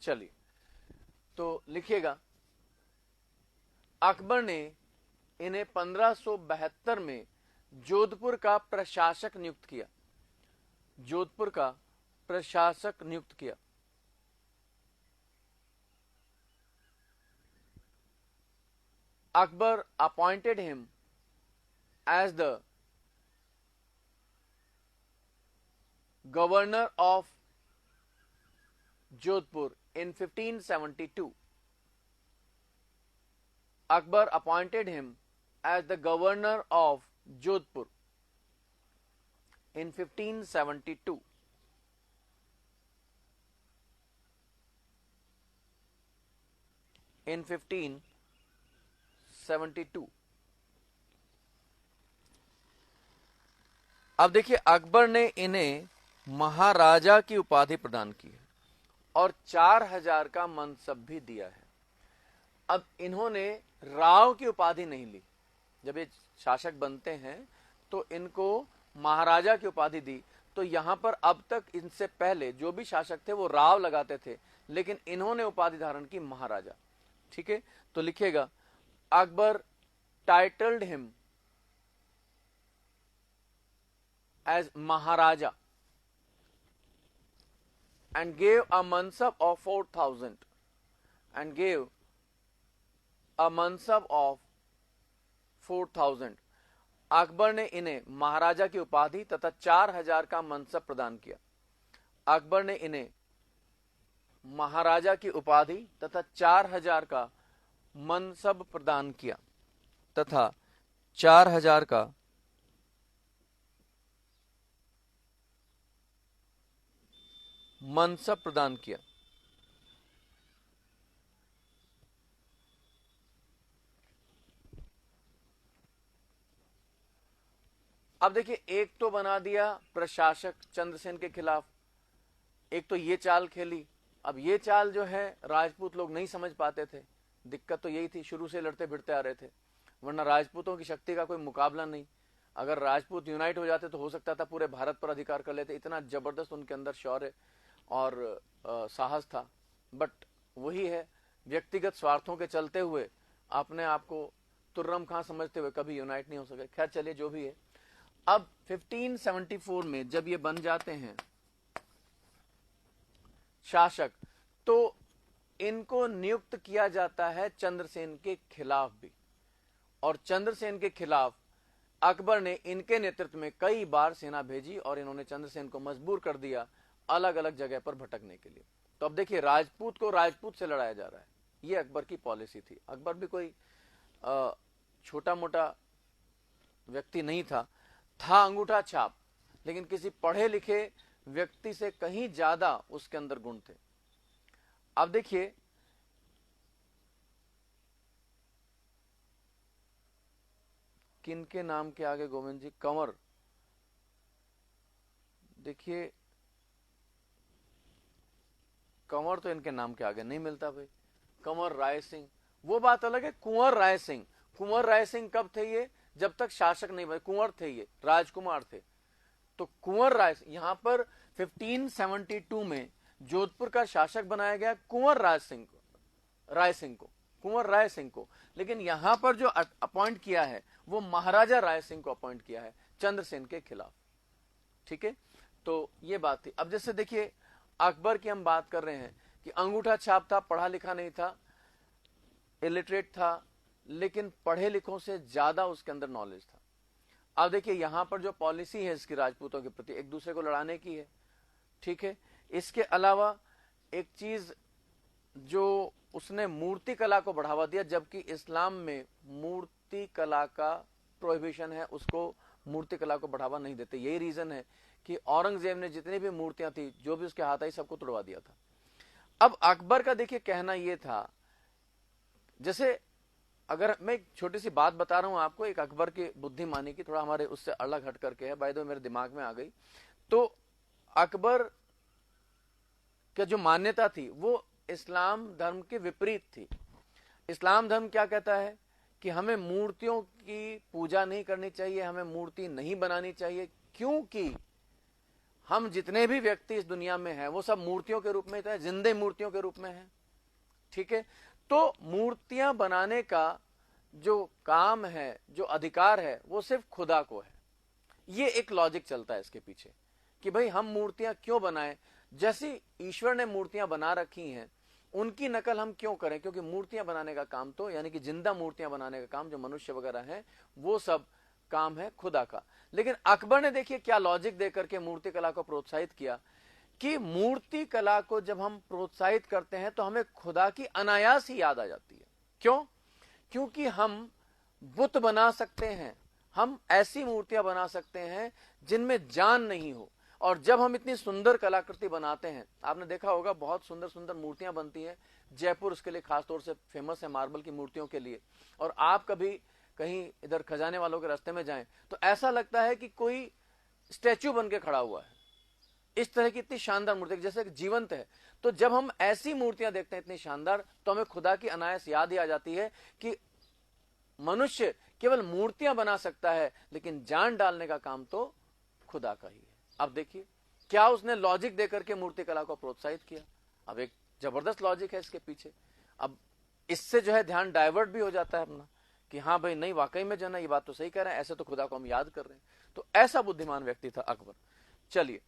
चलिए, तो लिखिएगा, अकबर ने इन्हें 1572 में जोधपुर का प्रशासक नियुक्त किया। जोधपुर का प्रशासक नियुक्त किया। Akbar appointed him as the governor of Jodhpur in 1572. Akbar appointed him as the governor of Jodhpur in 1572. In 1572। अब देखिए अकबर ने इन्हें महाराजा की उपाधि प्रदान की है और 4000 का मनसब भी दिया है। अब इन्होंने राव की उपाधि नहीं ली। जब ये शासक बनते हैं तो इनको महाराजा की उपाधि दी। तो यहां पर अब तक इनसे पहले जो भी शासक थे वो राव लगाते थे, लेकिन इन्होंने उपाधि धारण की महाराजा। ठीक है, तो लिखिएगा, Akbar titled him as Maharaja and gave a mansab of 4000 and gave a mansab of 4000। Akbar ने इन्हें महाराजा की उपाधि तथा 4000 का मनसब प्रदान किया। अकबर ने इन्हें महाराजा की उपाधि तथा 4000 का मनसब प्रदान किया तथा 4000 का मनसब प्रदान किया। अब देखिए, एक तो बना दिया प्रशासक चंद्रसेन के खिलाफ, एक तो ये चाल खेली। अब ये चाल जो है राजपूत लोग नहीं समझ पाते थे। दिक्कत तो यही थी, शुरू से लड़ते भिड़ते आ रहे थे, वरना राजपूतों की शक्ति का कोई मुकाबला नहीं। अगर राजपूत यूनाइट हो जाते तो हो सकता था पूरे भारत पर अधिकार कर लेते। इतना जबरदस्त उनके अंदर शौर्य और साहस था। बट वही है, व्यक्तिगत स्वार्थों के चलते हुए अपने आप को तुर्रम खां समझते हुए कभी यूनाइट नहीं हो सके। खैर चलिए, जो भी है। अब 1574 में जब ये बन जाते हैं शासक, तो इनको नियुक्त किया जाता है चंद्रसेन के खिलाफ भी। और चंद्रसेन के खिलाफ अकबर ने इनके नेतृत्व में कई बार सेना भेजी और इन्होंने चंद्रसेन को मजबूर कर दिया अलग अलग जगह पर भटकने के लिए। तो अब देखिए, राजपूत को राजपूत से लड़ाया जा रहा है, ये अकबर की पॉलिसी थी। अकबर भी कोई छोटा मोटा व्यक्ति नहीं था अंगूठा छाप। लेकिन किसी पढ़े लिखे व्यक्ति से कहीं ज्यादा उसके अंदर गुण थे। अब देखिए किनके नाम के आगे गोविंद जी? कंवर। देखिए कंवर तो इनके नाम के आगे नहीं मिलता भाई। कंवर राय सिंह, वो बात अलग है। कुंवर राय सिंह, कुंवर राय सिंह कब थे? ये जब तक शासक नहीं बने, कुंवर थे, ये राजकुमार थे। तो कुंवर राय, यहां पर 1572 में जोधपुर का शासक बनाया गया कुंवर राय सिंह को, कुंवर राय सिंह को। लेकिन यहां पर जो अपॉइंट किया है वो महाराजा राय सिंह को अपॉइंट किया है चंद्रसेन के खिलाफ। ठीक है, तो ये बात थी। अब जैसे देखिए अकबर की हम बात कर रहे हैं कि अंगूठा छाप था, पढ़ा लिखा नहीं था, इलिटरेट था, लेकिन पढ़े लिखों से ज्यादा उसके अंदर नॉलेज था। अब देखिए यहां पर जो पॉलिसी है इसकी राजपूतों के प्रति, एक दूसरे को लड़ाने की है। ठीक है, इसके अलावा एक चीज जो उसने मूर्ति कला को बढ़ावा दिया, जबकि इस्लाम में मूर्ति कला का प्रोहिबिशन है, उसको मूर्ति कला को बढ़ावा नहीं देते। यही रीजन है कि औरंगजेब ने जितनी भी मूर्तियां थी, जो भी उसके हाथ आई, सबको तोड़वा दिया था। अब अकबर का देखिए कहना यह था, जैसे अगर मैं एक छोटी सी बात बता रहा हूं आपको, एक अकबर की बुद्धिमानी की, थोड़ा हमारे उससे अलग हट करके है, बाय द वे मेरे दिमाग में आ गई। तो अकबर की जो मान्यता थी वो इस्लाम धर्म के विपरीत थी। इस्लाम धर्म क्या कहता है कि हमें मूर्तियों की पूजा नहीं करनी चाहिए, हमें मूर्ति नहीं बनानी चाहिए, क्योंकि हम जितने भी व्यक्ति इस दुनिया में हैं वो सब मूर्तियों के रूप में है, जिंदे मूर्तियों के रूप में है। ठीक है, तो मूर्तियां बनाने का जो काम है, जो अधिकार है, वो सिर्फ खुदा को है। ये एक लॉजिक चलता है इसके पीछे कि भाई हम मूर्तियां क्यों बनाएं, जैसी ईश्वर ने मूर्तियां बना रखी हैं उनकी नकल हम क्यों करें, क्योंकि मूर्तियां बनाने का काम तो, यानी कि जिंदा मूर्तियां बनाने का काम जो मनुष्य वगैरह हैं, वो सब काम है खुदा का। लेकिन अकबर ने देखिए क्या लॉजिक देकर के मूर्ति कला को प्रोत्साहित किया कि मूर्ति कला को जब हम प्रोत्साहित करते हैं तो हमें खुदा की अनायास ही याद आ जाती है। क्यों? क्योंकि हम बुत बना सकते हैं, हम ऐसी मूर्तियां बना सकते हैं जिनमें जान नहीं हो। और जब हम इतनी सुंदर कलाकृति बनाते हैं, आपने देखा होगा बहुत सुंदर सुंदर मूर्तियां बनती हैं, जयपुर उसके लिए खास तौर से फेमस है, मार्बल की मूर्तियों के लिए। और आप कभी कहीं इधर खजाने वालों के रास्ते में जाएं तो ऐसा लगता है कि कोई स्टैच्यू बन के खड़ा हुआ है, इस तरह की इतनी शानदार मूर्ति जैसे जीवंत है। तो जब हम ऐसी मूर्तियां देखते हैं इतनी शानदार, तो हमें खुदा की अनायास याद ही आ जाती है कि मनुष्य केवल मूर्तियां बना सकता है, लेकिन जान डालने का काम तो खुदा का ही है। अब देखिए क्या उसने लॉजिक देकर के मूर्ति कला को प्रोत्साहित किया। अब एक जबरदस्त लॉजिक है इसके पीछे। अब इससे जो है ध्यान डाइवर्ट भी हो जाता है अपना कि हाँ भाई नहीं, वाकई में जो ना ये बात तो सही कह रहे हैं, ऐसे तो खुदा को हम याद कर रहे हैं। तो ऐसा बुद्धिमान व्यक्ति था अकबर। चलिए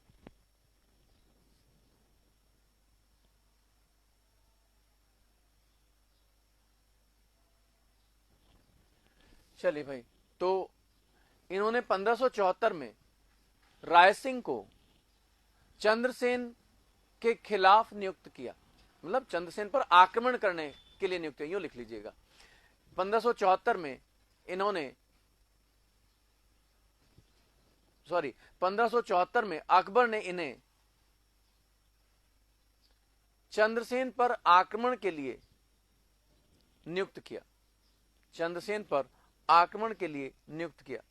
चलिए भाई, तो इन्होंने 1574 में राय सिंह को चंद्रसेन के खिलाफ नियुक्त किया, मतलब चंद्रसेन पर आक्रमण करने के लिए नियुक्त किया, यूं लिख लीजिएगा। 1574 में इन्होंने 1574 में अकबर ने इन्हें चंद्रसेन पर आक्रमण के लिए नियुक्त किया, चंद्रसेन पर आक्रमण के लिए नियुक्त किया।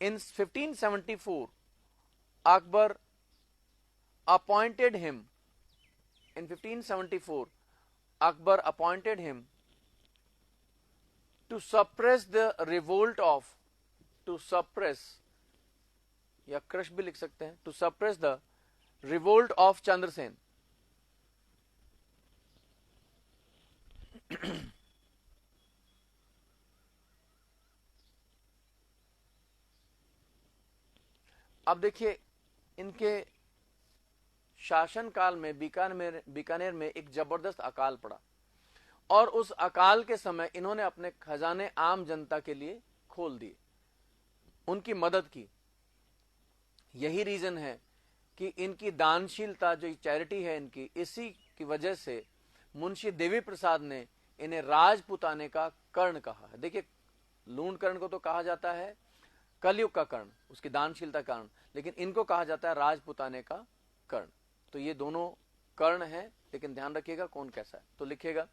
इन 1574 Akbar appointed him, in 1574 Akbar appointed him to suppress the revolt of, to suppress या क्रश भी लिख सकते हैं, to suppress the revolt of Chandrasen. अब देखिए इनके शासन काल में बीकानेर में एक जबरदस्त अकाल पड़ा और उस अकाल के समय इन्होंने अपने खजाने आम जनता के लिए खोल दिए, उनकी मदद की। यही रीजन है कि इनकी दानशीलता जो चैरिटी है इनकी, इसी की वजह से मुंशी देवी प्रसाद ने इन्हें राजपुताने का कर्ण कहा है। देखिए लूण कर्ण को तो कहा जाता है कलयुग का कर्ण, उसकी दानशीलता का कारण, लेकिन इनको कहा जाता है राजपुताने का कर्ण। तो ये दोनों कर्ण है, लेकिन ध्यान रखिएगा कौन कैसा है। तो लिखिएगा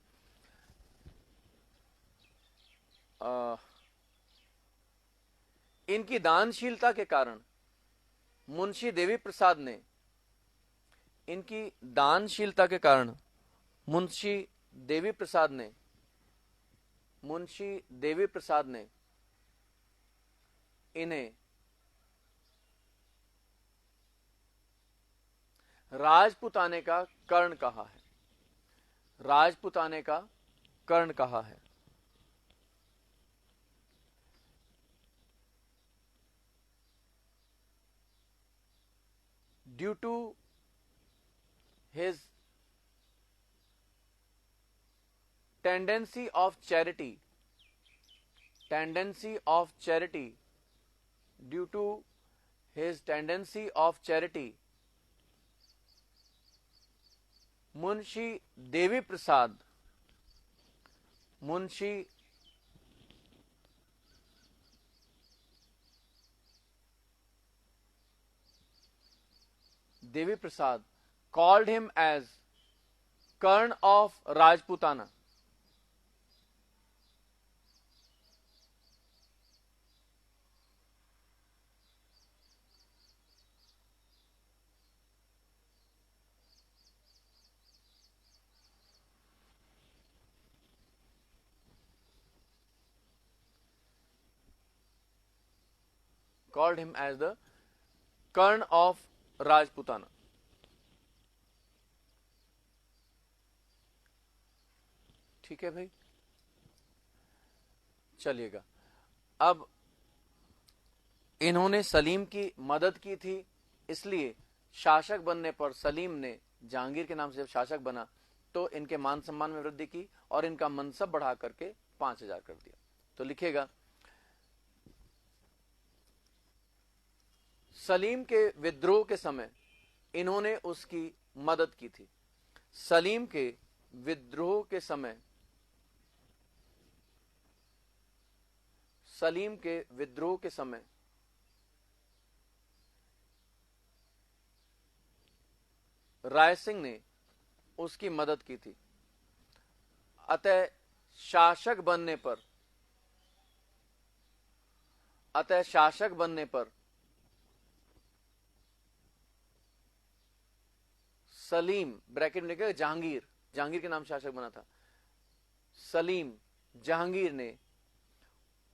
इनकी दानशीलता के कारण मुंशी देवी प्रसाद ने, इनकी दानशीलता के कारण मुंशी देवी प्रसाद ने, मुंशी देवी प्रसाद ने इन्हें राजपुताने का कर्ण कहा है, राजपुताने का कर्ण कहा है। Due to his tendency of charity, tendency of charity, due to his tendency of charity, Munshi Devi Prasad, Munshi Devi Prasad called him as Karn of Rajputana. Called him as the Karn of Rajputana. ठीक है भाई, चलिएगा। अब इन्होंने सलीम की मदद की थी, इसलिए शासक बनने पर सलीम ने जहांगीर के नाम से जब शासक बना तो इनके मान सम्मान में वृद्धि की और इनका मनसब बढ़ा करके 5,000 कर दिया। तो लिखेगा सलीम के विद्रोह के समय इन्होंने उसकी मदद की थी। सलीम के विद्रोह के समय, सलीम के विद्रोह के समय राय सिंह ने उसकी मदद की थी। अतः शासक बनने पर, अतः शासक बनने पर सलीम, ब्रैकेट में लिखेगा जहांगीर, जहांगीर के नाम शासक बना था, सलीम जहांगीर ने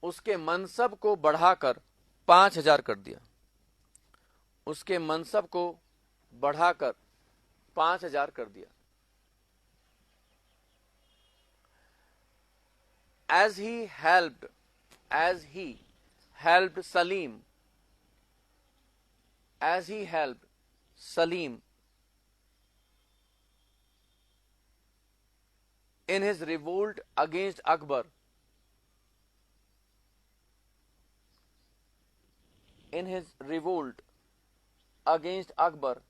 उसके मनसब को बढ़ाकर 5,000 कर दिया। उसके मनसब को बढ़ाकर 5,000 कर दिया। As he helped Salim, as he helped Salim in his revolt against Akbar, in his revolt against Akbar,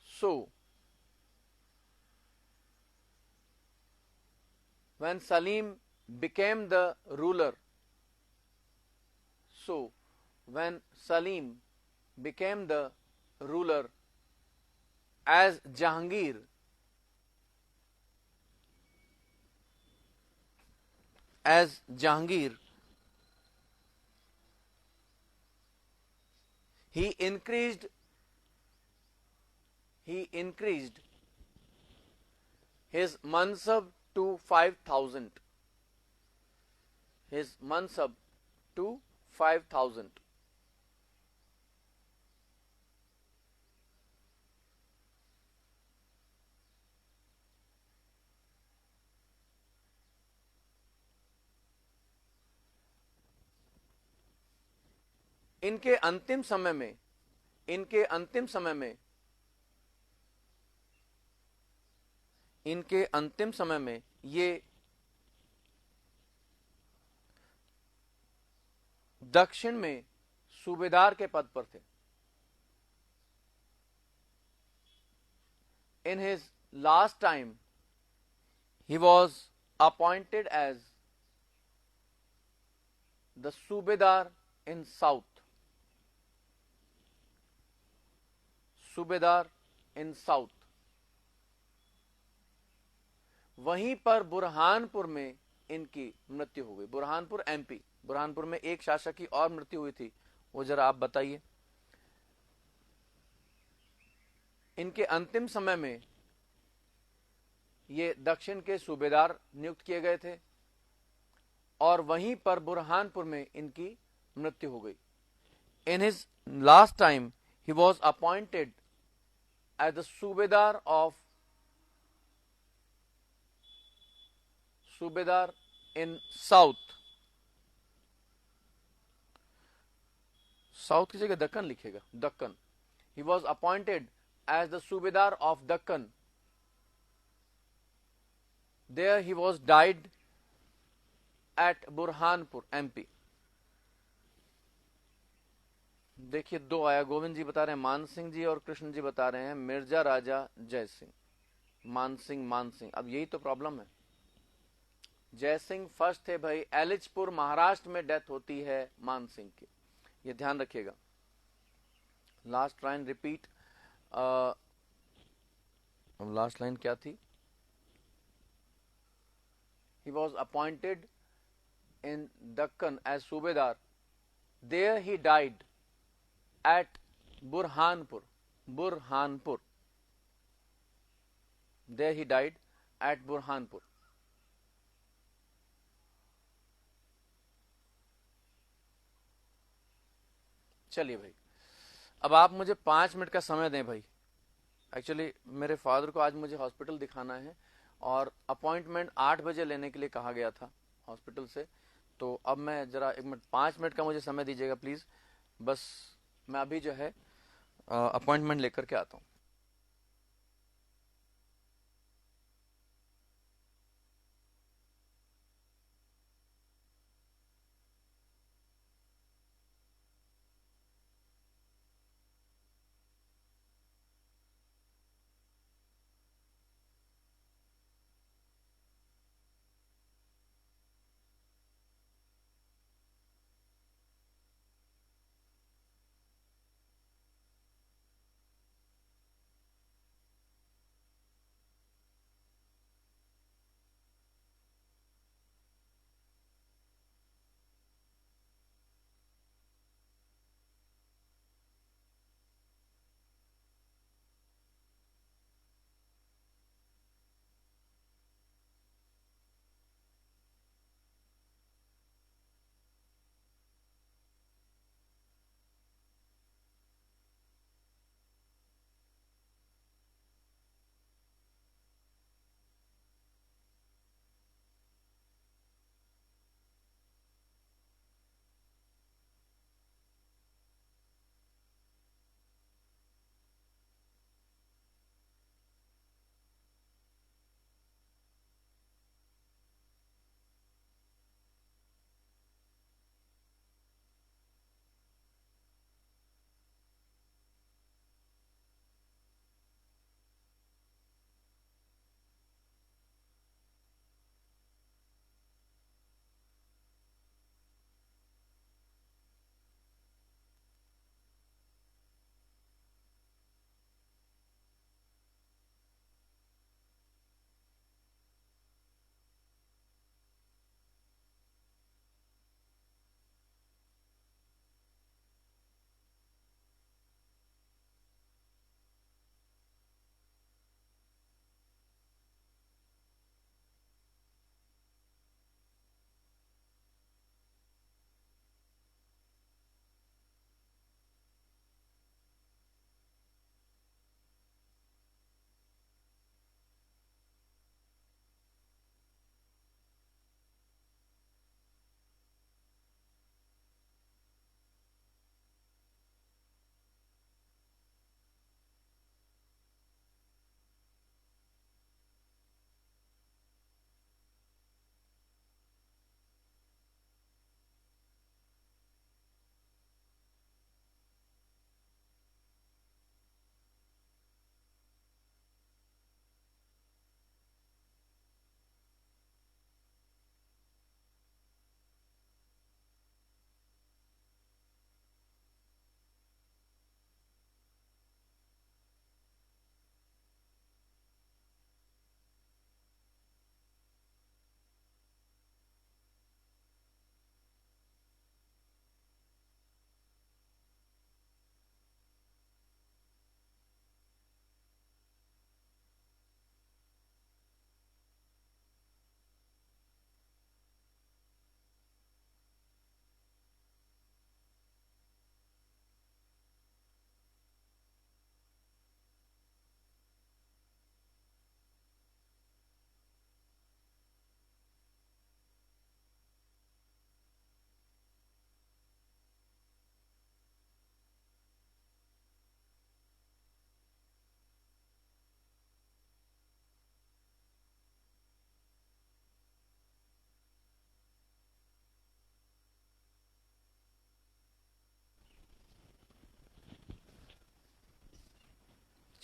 so when Salim became the ruler, so when Salim became the ruler as Jahangir, as Jahangir, he increased his mansab to 5,000, his mansab to 5,000. इनके अंतिम समय में, इनके अंतिम समय में, इनके अंतिम समय में ये दक्षिण में सूबेदार के पद पर थे। in his last time he was appointed as the Subedar in South. सूबेदार इन साउथ। वहीं पर बुरहानपुर में इनकी मृत्यु हो गई। बुरहानपुर एमपी, बुरहानपुर में एक शासक की और मृत्यु हुई थी, वो जरा आप बताइए। इनके अंतिम समय में ये दक्षिण के सूबेदार नियुक्त किए गए थे और वहीं पर बुरहानपुर में इनकी मृत्यु हो गई। In his last time he was appointed as the subedar of subedar in south. South की जगह दक्कन लिखेगा, Deccan. He was appointed as the subedar of Deccan. There he was died at Burhanpur MP. देखिए दो आया, गोविंद जी बता रहे हैं मान सिंह जी और कृष्ण जी बता रहे हैं मिर्जा राजा जय सिंह। मान सिंह, अब यही तो प्रॉब्लम है। जय सिंह फर्स्ट थे भाई, एलिचपुर महाराष्ट्र में डेथ होती है मान सिंह की, ये ध्यान रखिएगा। Last line repeat, last line क्या थी? He was appointed in Deccan as Subedar. There he died at Burhanpur. Burhanpur. There he died at Burhanpur. चलिए भाई, अब आप मुझे 5 मिनट का समय दें भाई। एक्चुअली मेरे फादर को आज मुझे हॉस्पिटल दिखाना है और अपॉइंटमेंट 8 बजे लेने के लिए कहा गया था हॉस्पिटल से। तो अब मैं जरा 5 मिनट का मुझे समय दीजिएगा प्लीज। बस मैं अभी जो है अपॉइंटमेंट लेकर के आता हूँ।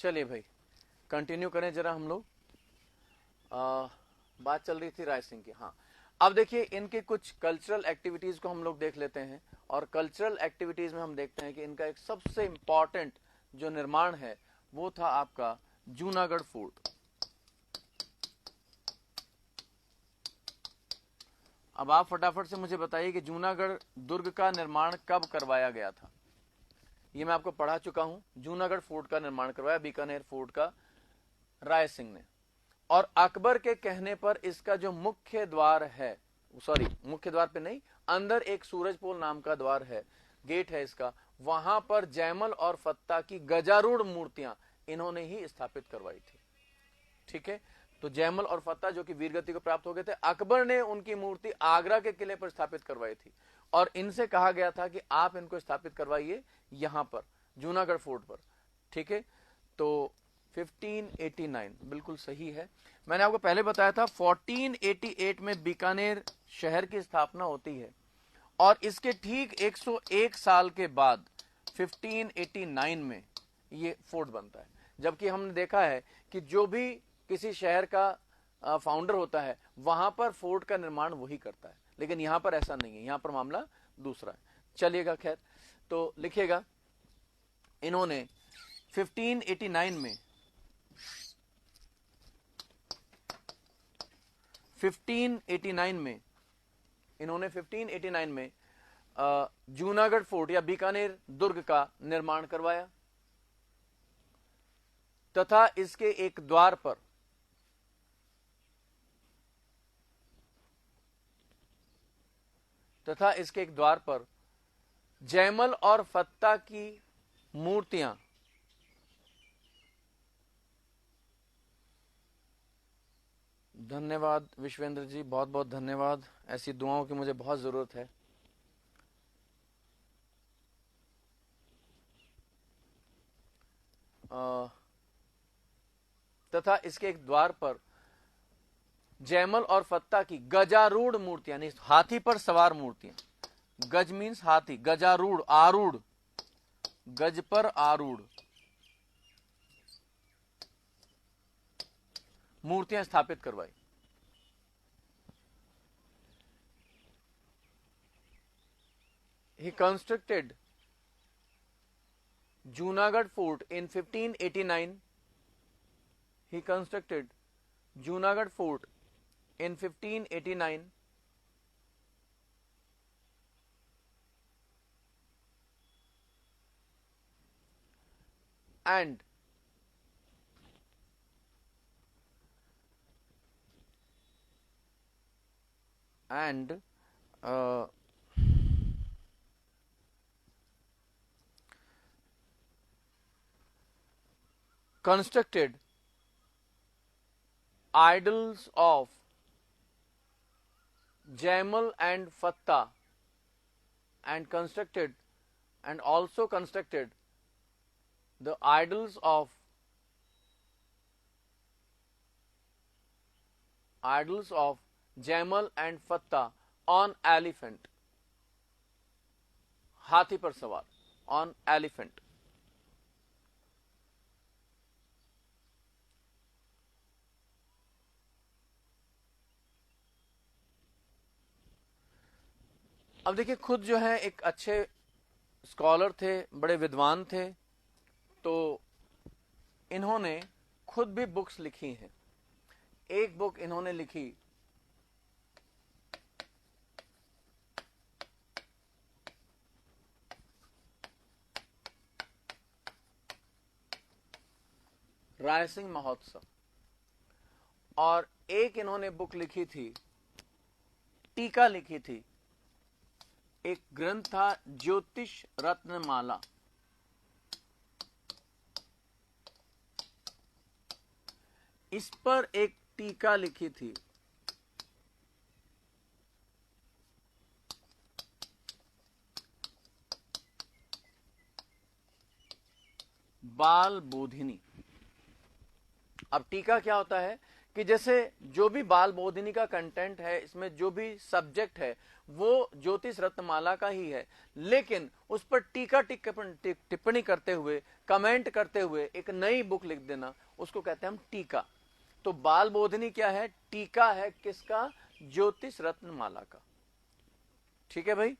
चलिए भाई कंटिन्यू करें जरा हम लोग। बात चल रही थी राय सिंह की। हाँ, अब देखिए इनके कुछ कल्चरल एक्टिविटीज को हम लोग देख लेते हैं। और कल्चरल एक्टिविटीज में हम देखते हैं कि इनका एक सबसे इंपॉर्टेंट जो निर्माण है वो था आपका जूनागढ़ फोर्ट। अब आप फटाफट से मुझे बताइए कि जूनागढ़ दुर्ग का निर्माण कब करवाया गया था। ये मैं आपको पढ़ा चुका हूं। जूनागढ़ फोर्ट का निर्माण करवाया बीकानेर फोर्ट का राय सिंह ने। और अकबर के कहने पर इसका जो मुख्य द्वार है, सॉरी मुख्य द्वार पे नहीं, अंदर एक सूरजपोल नाम का द्वार है, गेट है इसका, वहां पर जयमल और फत्ता की गजारूढ़ मूर्तियां इन्होंने ही स्थापित करवाई थी। ठीक है, तो जयमल और फत्ता जो कि वीरगति को प्राप्त हो गए थे, अकबर ने उनकी मूर्ति आगरा के किले पर स्थापित करवाई थी। और इनसे कहा गया था कि आप इनको स्थापित करवाइए यहां पर जूनागढ़ फोर्ट पर। ठीक है, तो 1589 बिल्कुल सही है। मैंने आपको पहले बताया था 1488 में बीकानेर शहर की स्थापना होती है और इसके ठीक 101 साल के बाद 1589 में ये फोर्ट बनता है। जबकि हमने देखा है कि जो भी किसी शहर का फाउंडर होता है वहां पर फोर्ट का निर्माण वही करता है, लेकिन यहां पर ऐसा नहीं है, यहां पर मामला दूसरा है। चलिएगा, खैर तो लिखिएगा, इन्होंने 1589 में 1589 में जूनागढ़ फोर्ट या बीकानेर दुर्ग का निर्माण करवाया तथा इसके एक द्वार पर जयमल और फत्ता की मूर्तियां धन्यवाद विश्वेंद्र जी, बहुत बहुत धन्यवाद। ऐसी दुआओं की मुझे बहुत जरूरत है। तथा इसके एक द्वार पर जयमल और फत्ता की गजारूढ़ मूर्तियां, यानी हाथी पर सवार मूर्तियां, गज मीन्स हाथी, गजारूढ़ आरूढ़, गज पर आरूढ़ मूर्तियां स्थापित करवाई। He constructed Junagadh Fort in 1589. He constructed Junagadh Fort in 1589 and constructed idols of Jaimal and Fatta and also constructed the idols of Jaimal and Fatta on elephant, हाथी पर सवार, on elephant. अब देखिए, खुद जो है एक अच्छे स्कॉलर थे, बड़े विद्वान थे, तो इन्होंने खुद भी बुक्स लिखी हैं। एक बुक इन्होंने लिखी राय सिंह महोत्सव, और एक इन्होंने बुक लिखी थी, टीका लिखी थी, एक ग्रंथ था ज्योतिष रत्नमाला। इस पर एक टीका लिखी थी बाल बोधिनी। अब टीका क्या होता है कि जैसे जो भी बाल बोधिनी का कंटेंट है, इसमें जो भी सब्जेक्ट है वो ज्योतिष रत्नमाला का ही है, लेकिन उस पर टीका टिप्पणी करते हुए, कमेंट करते हुए एक नई बुक लिख देना, उसको कहते हैं हम टीका। तो बाल बोधिनी क्या है? टीका है किसका? ज्योतिष रत्नमाला का। ठीक है भाई।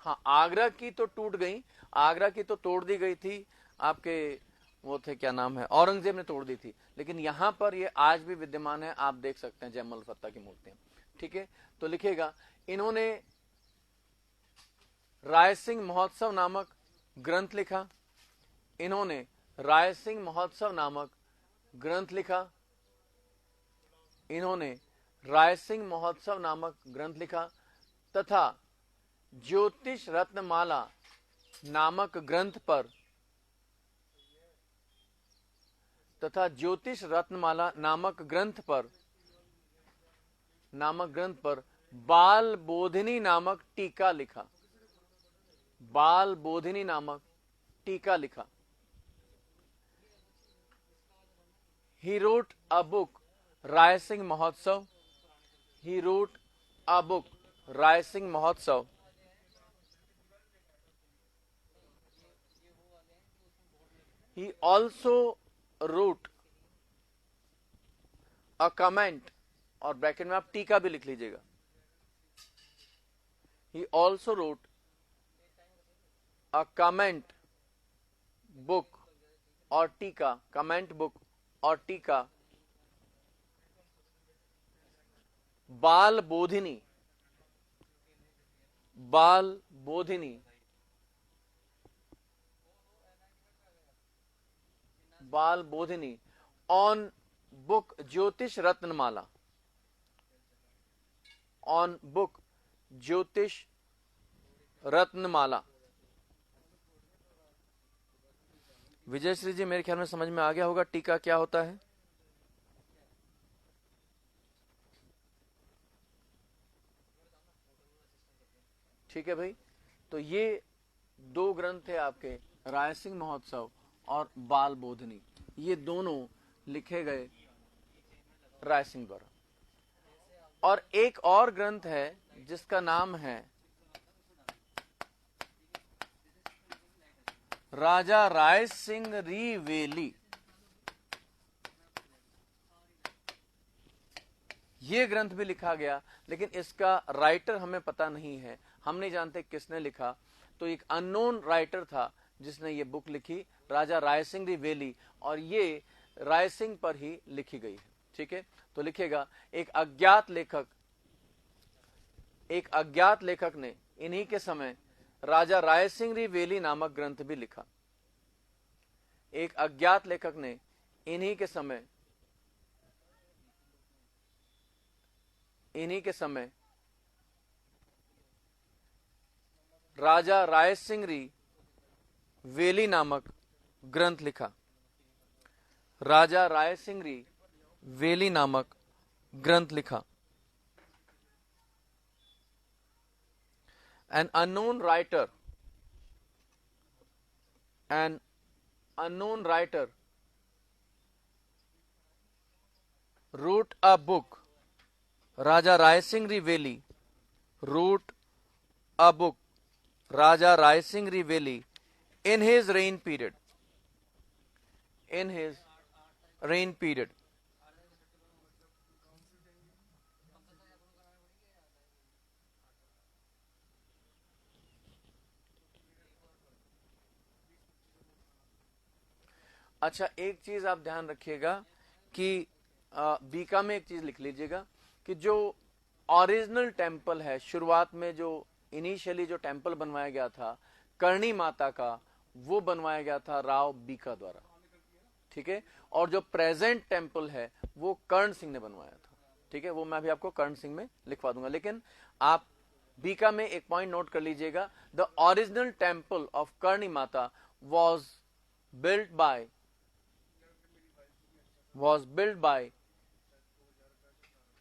हाँ, आगरा की तो टूट गई, आगरा की तो तोड़ दी गई थी, आपके वो थे, क्या नाम है, औरंगजेब ने तोड़ दी थी, लेकिन यहां पर ये आज भी विद्यमान है, आप देख सकते हैं जयमल फत्ता की मूर्तियां। ठीक है, तो लिखेगा इन्होंने रायसिंह महोत्सव नामक ग्रंथ लिखा, इन्होंने रायसिंह महोत्सव नामक ग्रंथ लिखा, इन्होंने रायसिंह महोत्सव नामक ग्रंथ लिखा तथा ज्योतिष रत्नमाला नामक ग्रंथ पर ज्योतिष रत्नमाला नामक ग्रंथ पर बाल बोधिनी नामक टीका लिखा, बाल बोधिनी नामक टीका लिखा। He wrote a book, Rai Singh महोत्सव, he wrote a book, Rai Singh महोत्सव। He also wrote a comment, और ब्रैकेट में आप टीका भी लिख लीजिएगा। He also wrote a comment book और टीका, कमेंट बुक और टीका, बाल बोधिनी, बाल बोधिनी, बाल बोधिनी ऑन बुक ज्योतिष रत्नमाला, ऑन बुक ज्योतिष रत्नमाला। विजय श्री जी, मेरे ख्याल में समझ में आ गया होगा टीका क्या होता है। ठीक है भाई, तो ये दो ग्रंथ थे आपके, रायसिंह महोत्सव और बाल बोधिनी, ये दोनों लिखे गए रायसिंह द्वारा। और एक और ग्रंथ है जिसका नाम है राजा राय सिंह रिवेली। ये ग्रंथ भी लिखा गया, लेकिन इसका राइटर हमें पता नहीं है, हम नहीं जानते किसने लिखा। तो एक अननोन राइटर था जिसने ये बुक लिखी, राजा राय सिंह रिवेली, और ये राय सिंह पर ही लिखी गई है। ठीक है, तो लिखेगा एक अज्ञात लेखक ने इन्हीं के समय राजा राय सिंह रिवेली नामक ग्रंथ भी लिखा। एक अज्ञात लेखक ने इन्हीं के समय राजा राय सिंह रिवेली नामक ग्रंथ लिखा, राजा राय सिंह रिवेली नामक ग्रंथ लिखा। An unknown writer wrote a book, Raja Rai Singh Riveli wrote a book, Raja Rai Singh Riveli, in his reign period. अच्छा, एक चीज आप ध्यान रखिएगा कि बीका में एक चीज लिख लीजिएगा कि जो ओरिजिनल टेम्पल है, शुरुआत में जो इनिशियली जो टेम्पल बनवाया गया था करणी माता का, वो बनवाया गया था राव बीका द्वारा। ठीक है, और जो प्रेजेंट टेम्पल है वो कर्ण सिंह ने बनवाया था। ठीक है, वो मैं भी आपको कर्ण सिंह में लिखवा दूंगा, लेकिन आप बीका में एक पॉइंट नोट कर लीजिएगा, the original temple of Karni Mata was built by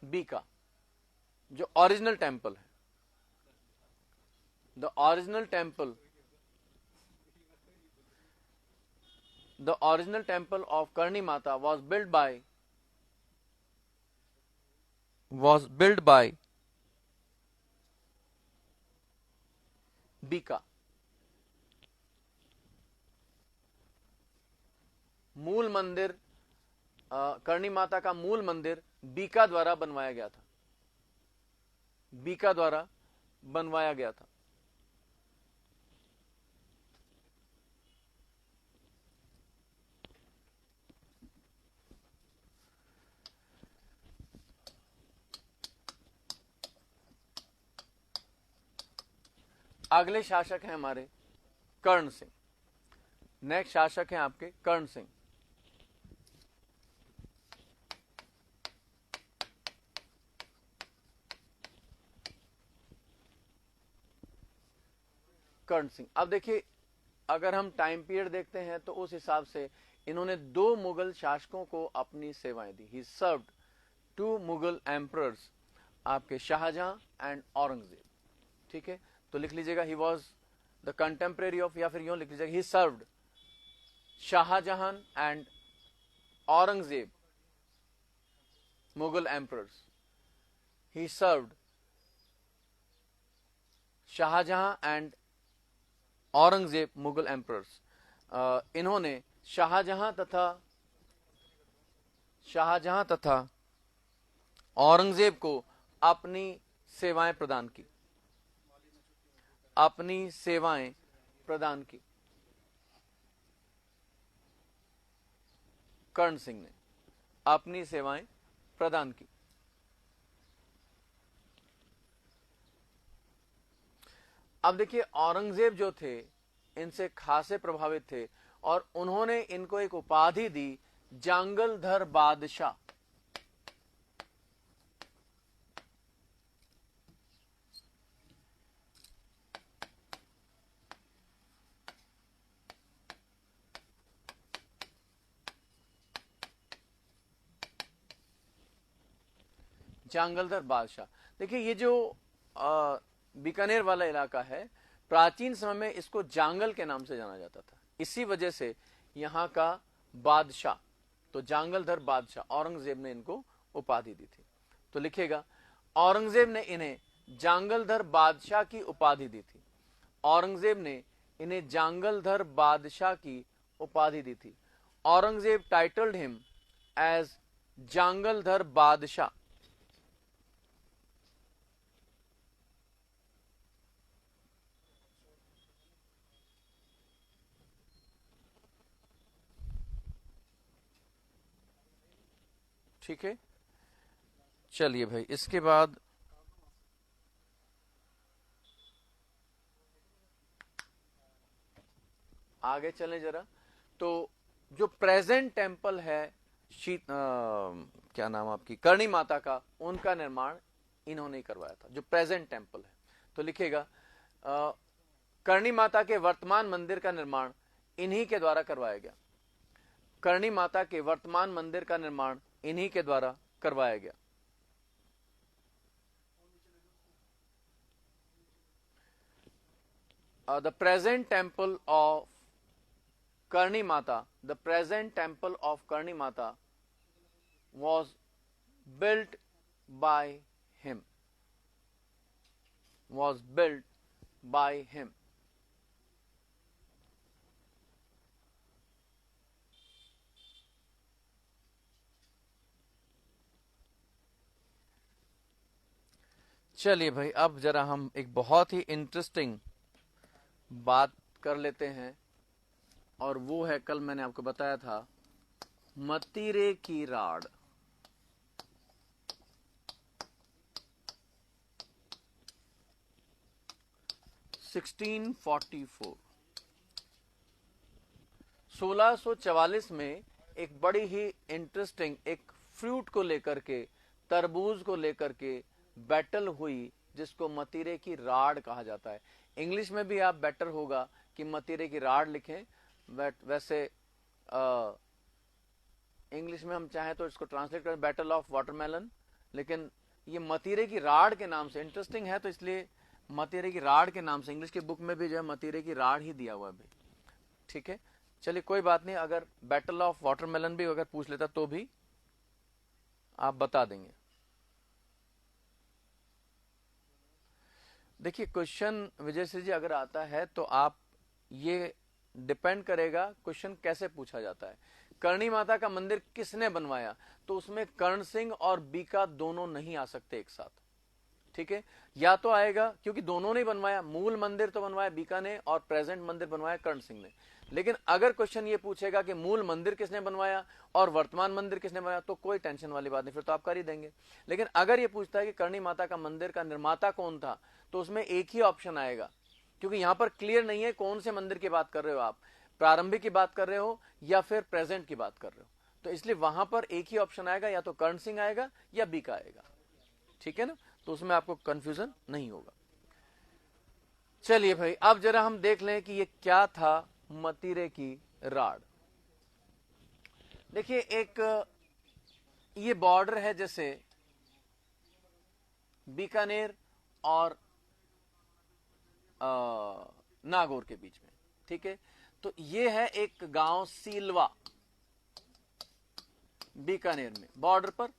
Bika. जो ओरिजिनल टेम्पल है, the original temple the original temple of Karni Mata was built by Bika. मूल मंदिर करणी माता का मूल मंदिर बीका द्वारा बनवाया गया था। बीका द्वारा बनवाया गया था। अगले शासक हैं हमारे कर्ण सिंह। नेक्स्ट शासक हैं आपके कर्ण सिंह। कर्ण सिंह, अब देखिए अगर हम टाइम पीरियड देखते हैं तो उस हिसाब से इन्होंने 2 मुगल शासकों को अपनी सेवाएं दी। ही सर्व्ड 2 मुगल एम्परर्स, आपके शाहजहां एंड औरंगजेब। ठीक है, तो लिख लीजिएगा he was the contemporary of, या फिर यूं लिख लीजिएगा he served Shahjahan and Aurangzeb Mughal emperors. He served Shahjahan and Aurangzeb Mughal emperors. इन्होंने शाहजहां तथा औरंगजेब को अपनी सेवाएं प्रदान की। कर्ण सिंह ने अपनी सेवाएं प्रदान की। अब देखिए औरंगजेब जो थे इनसे खासे प्रभावित थे और उन्होंने इनको एक उपाधि दी, जांगलधर बादशाह। जांगलधर बादशाह। देखिए ये जो बीकानेर वाला इलाका है, प्राचीन समय में इसको जांगल के नाम से जाना जाता था। इसी वजह से यहाँ का बादशाह, तो जांगलधर बादशाह, औरंगजेब ने इनको उपाधि दी थी। तो लिखिएगा औरंगजेब ने इन्हें जांगलधर बादशाह की उपाधि दी थी। औरंगजेब ने इन्हें जांगलधर बादशाह की उपाधि दी थी। Aurangzeb titled him as Jangaldhar बादशाह। ठीक है, चलिए भाई इसके बाद आगे चलें जरा। तो जो प्रेजेंट टेम्पल है क्या नाम आपकी करणी माता का, उनका निर्माण इन्होंने करवाया था, जो प्रेजेंट टेम्पल है। तो लिखिएगा करणी माता के वर्तमान मंदिर का निर्माण इन्हीं के द्वारा करवाया गया। करणी माता के वर्तमान मंदिर का निर्माण इन्हीं के द्वारा करवाया गया। The present temple of Karni Mata, the present temple of Karni Mata was built by him. Was built by him. चलिए भाई अब जरा हम एक बहुत ही इंटरेस्टिंग बात कर लेते हैं, और वो है कल मैंने आपको बताया था मतीरे की राड। (1644) 1644 में एक बड़ी ही इंटरेस्टिंग एक फ्रूट को लेकर के, तरबूज को लेकर के बैटल हुई, जिसको मतीरे की राड कहा जाता है। इंग्लिश में भी आप बेटर होगा कि मतीरे की राड लिखें, वैसे इंग्लिश में हम चाहें तो इसको ट्रांसलेट करें बैटल ऑफ वाटरमेलन, लेकिन ये मतीरे की राड के नाम से इंटरेस्टिंग है, तो इसलिए मतीरे की राड के नाम से इंग्लिश की बुक में भी जो है मतीरे की राड ही दिया हुआ है। ठीक है, चलिए कोई बात नहीं, अगर बैटल ऑफ वाटरमेलन भी अगर पूछ लेता तो भी आप बता देंगे। देखिए क्वेश्चन विजय सिंह जी अगर आता है तो आप, ये डिपेंड करेगा क्वेश्चन कैसे पूछा जाता है। करणी माता का मंदिर किसने बनवाया, तो उसमें कर्ण सिंह और बीका दोनों नहीं आ सकते एक साथ, ठीक है। या तो आएगा, क्योंकि दोनों ने बनवाया, मूल मंदिर तो बनवाया बीका ने और प्रेजेंट मंदिर बनवाया कर्ण सिंह ने। लेकिन अगर क्वेश्चन ये पूछेगा कि मूल मंदिर किसने बनवाया और वर्तमान मंदिर किसने बनवाया, तो कोई टेंशन वाली बात नहीं, फिर तो आप कर ही देंगे। लेकिन अगर ये पूछता है कि करणी माता का मंदिर का निर्माता कौन था, तो उसमें एक ही ऑप्शन आएगा, क्योंकि यहां पर क्लियर नहीं है कौन से मंदिर की बात कर रहे हो आप, प्रारंभिक की बात कर रहे हो या फिर प्रेजेंट की बात कर रहे हो। तो इसलिए वहां पर एक ही ऑप्शन आएगा, या तो कर्ण सिंह आएगा या बीका आएगा, ठीक है ना। तो उसमें आपको कंफ्यूजन नहीं होगा। चलिए भाई, अब जरा हम देख लें कि ये क्या था मतीरे की राड। देखिए एक ये बॉर्डर है जैसे बीकानेर और नागौर के बीच में, ठीक है। तो ये है एक गांव सीलवा, बीकानेर में बॉर्डर पर,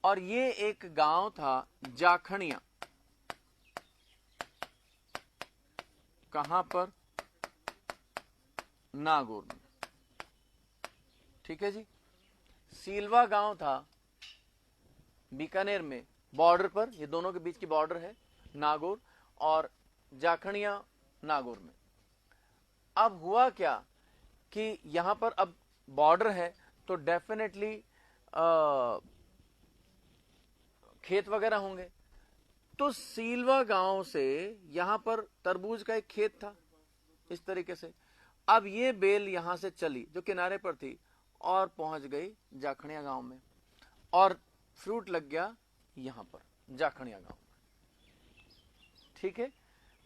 और ये एक गांव था जाखनिया, कहां पर, नागौर में, ठीक है जी। सीलवा गांव था बीकानेर में बॉर्डर पर, ये दोनों के बीच की बॉर्डर है नागौर, और जाखनिया नागौर में। अब हुआ क्या कि यहां पर अब बॉर्डर है तो डेफिनेटली खेत वगैरह होंगे। तो सीलवा गांव से यहां पर तरबूज का एक खेत था इस तरीके से। अब ये बेल यहां से चली जो किनारे पर थी और पहुंच गई जाखनिया गांव में, और फ्रूट लग गया यहां पर जाखनिया गांव में, ठीक है।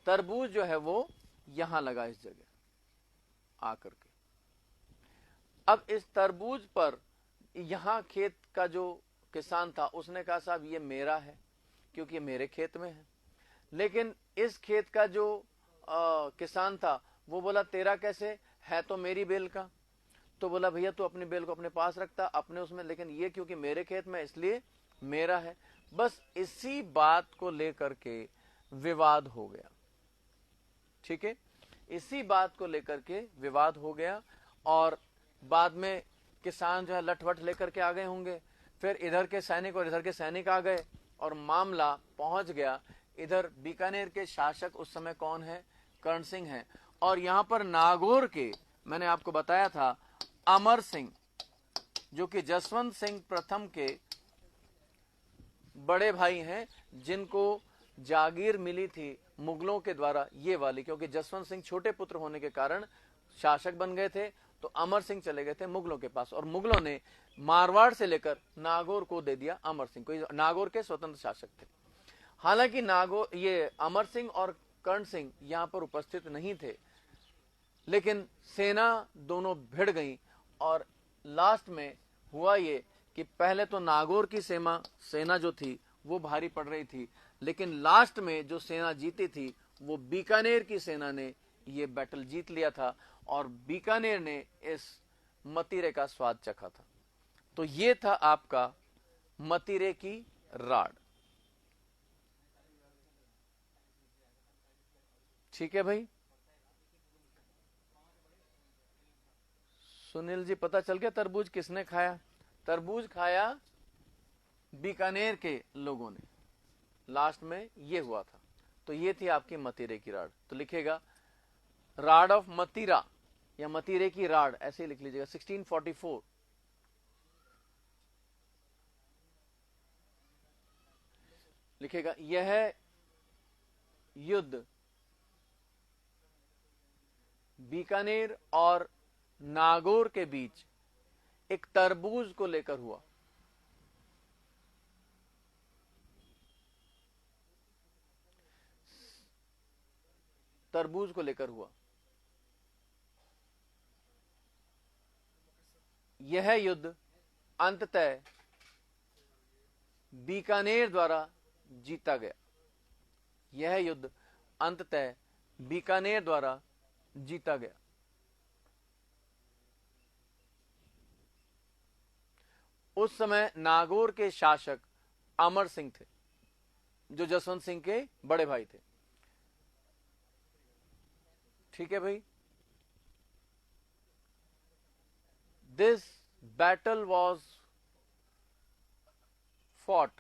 तरबूज जो है वो यहां लगा इस जगह आकर के। अब इस तरबूज पर यहां खेत का जो किसान था उसने कहा साहब ये मेरा है, क्योंकि ये मेरे खेत में है। लेकिन इस खेत का जो किसान था वो बोला तेरा कैसे है, तो मेरी बेल का। तो बोला भैया तू अपनी बेल को अपने पास रखता अपने उसमें, लेकिन ये क्योंकि मेरे खेत में इसलिए मेरा है। बस इसी बात को लेकर के विवाद हो गया, ठीक है। इसी बात को लेकर के विवाद हो गया, और बाद में किसान जो है लठवठ लेकर के आ गए होंगे, फिर इधर के सैनिक और इधर के सैनिक आ गए, और मामला पहुंच गया इधर। बीकानेर के शासक उस समय कौन है, कर्ण सिंह है, और यहां पर नागौर के मैंने आपको बताया था अमर सिंह, जो कि जसवंत सिंह प्रथम के बड़े भाई हैं, जिनको जागीर मिली थी मुगलों के द्वारा ये वाली, क्योंकि जसवंत सिंह छोटे पुत्र होने के कारण शासक बन गए थे, तो अमर सिंह चले गए थे मुगलों के पास, और मुगलों ने मारवाड़ से लेकर नागौर को दे दिया अमर सिंह को। नागौर के स्वतंत्र शासक थे। हालांकि नागौर, ये अमर सिंह और कर्ण सिंह यहां पर उपस्थित नहीं थे, लेकिन सेना दोनों भिड़ गई, और लास्ट में हुआ ये कि पहले तो नागौर की सेना जो थी वो भारी पड़ रही थी, लेकिन लास्ट में जो सेना जीती थी वो बीकानेर की सेना ने ये बैटल जीत लिया था, और बीकानेर ने इस मतीरे का स्वाद चखा था। तो ये था आपका मतीरे की राड, ठीक है भाई। सुनील जी पता चल गया तरबूज किसने खाया? तरबूज खाया बीकानेर के लोगों ने, लास्ट में ये हुआ था। तो ये थी आपकी मतीरे की राड। तो लिखेगा राड ऑफ मतीरा या मतीरे की राड, ऐसे ही लिख लीजिएगा। 1644 लिखेगा। यह युद्ध बीकानेर और नागौर के बीच एक तरबूज को लेकर हुआ। तरबूज को लेकर हुआ। यह युद्ध अंततः बीकानेर द्वारा जीता गया। यह युद्ध अंततः बीकानेर द्वारा जीता गया। उस समय नागौर के शासक अमर सिंह थे, जो जसवंत सिंह के बड़े भाई थे। ठीक है भाई। This battle was fought.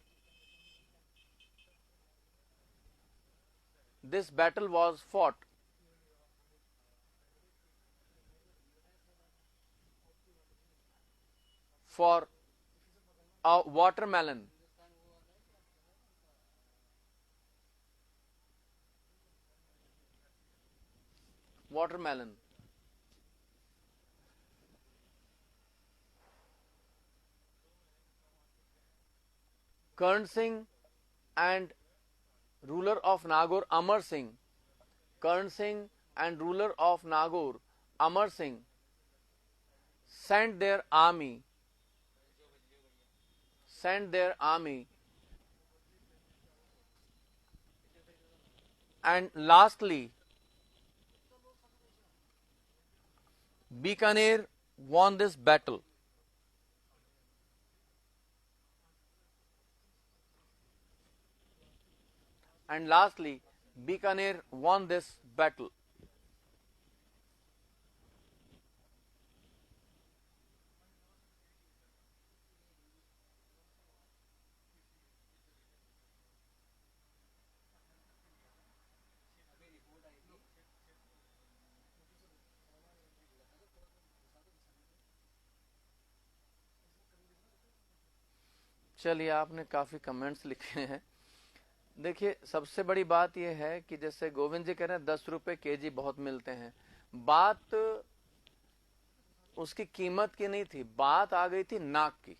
This battle was fought for a watermelon. Watermelon. Karan Singh and ruler of Nagaur Amar Singh, Karan Singh and ruler of Nagaur Amar Singh sent their army and lastly Bikaner won this battle. And lastly, Bikaner won this battle. चलिए, आपने काफी comments लिखे हैं। देखिए, सबसे बड़ी बात यह है कि जैसे गोविंद जी कह रहे हैं 10 रुपए केजी बहुत मिलते हैं, बात उसकी कीमत की नहीं थी, बात आ गई थी नाक की।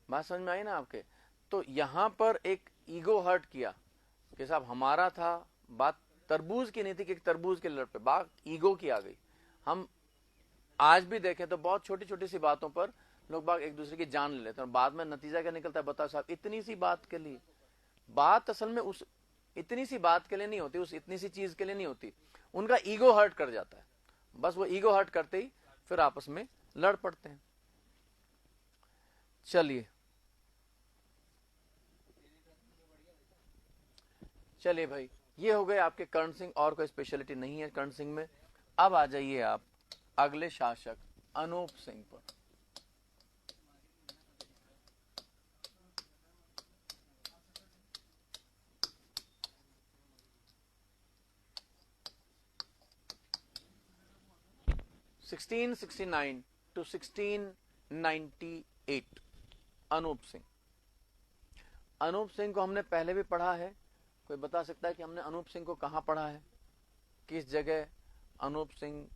बात समझ में आई ना आपके? तो यहां पर एक ईगो हर्ट किया कि साहब हमारा था, बात तरबूज की नहीं थी कि तरबूज के लड़ पे, बात ईगो की आ गई। हम आज भी देखें तो बहुत छोटी छोटी सी बातों पर लोग बाग एक दूसरे की जान ले लेते हैं, और बाद में नतीजा क्या निकलता है बताओ साहब, इतनी सी बात के लिए। बात असल में उस इतनी सी बात के लिए नहीं होती, उस इतनी सी चीज के लिए नहीं होती, उनका ईगो हर्ट कर जाता है। बस वो ईगो हर्ट करते ही फिर आपस में लड़ पड़ते हैं। चलिए भाई, ये हो गए आपके कर्ण सिंह, और कोई स्पेशलिटी नहीं है कर्ण सिंह में। अब आ जाइए आप अगले शासक अनूप सिंह पर। (1669 to 1698) अनूप सिंह। अनूप सिंह को हमने पहले भी पढ़ा है। कोई बता सकता है कि हमने अनूप सिंह को कहां पढ़ा है, किस जगह अनूप सिंह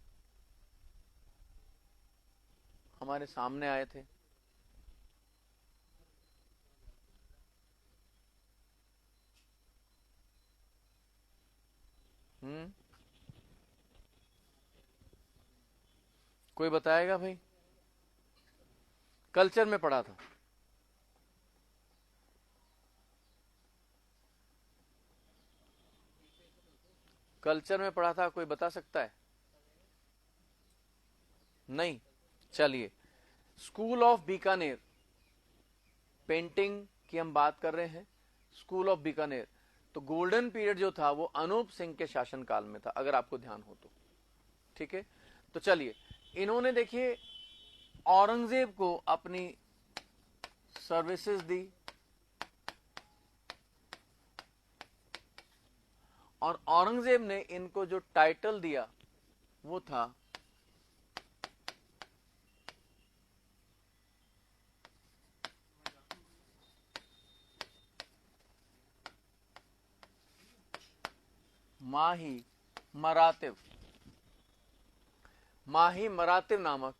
हमारे सामने आए थे? कोई बताएगा भाई? कल्चर में पढ़ा था। कल्चर में पढ़ा था, कोई बता सकता है? नहीं। चलिए, स्कूल ऑफ बीकानेर, पेंटिंग की हम बात कर रहे हैं, स्कूल ऑफ बीकानेर। तो गोल्डन पीरियड जो था वो अनूप सिंह के शासनकाल में था, अगर आपको ध्यान हो तो। ठीक है, तो चलिए, इन्होंने देखिए औरंगजेब को अपनी सर्विसेज दी, और औरंगजेब ने इनको जो टाइटल दिया वो था माही मरातिव। माही मरातिव नामक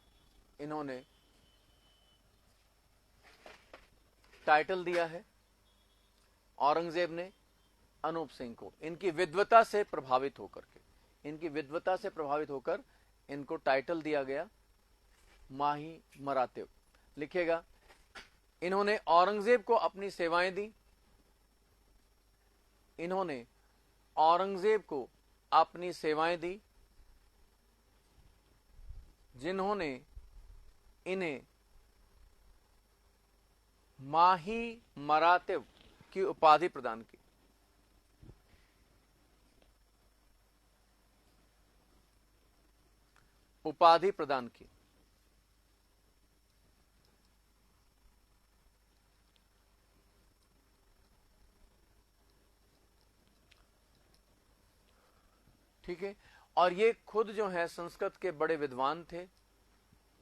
इन्होंने टाइटल दिया है औरंगजेब ने अनूप सिंह को, इनकी विद्वता से प्रभावित होकर इनको टाइटल दिया गया माही मरातिव। लिखेगा, इन्होंने औरंगजेब को अपनी सेवाएं दी, इन्होंने औरंगजेब को अपनी सेवाएं दी, जिन्होंने इन्हें माही मरातिव की उपाधि प्रदान की। उपाधि प्रदान की। ठीक है। और ये खुद जो है संस्कृत के बड़े विद्वान थे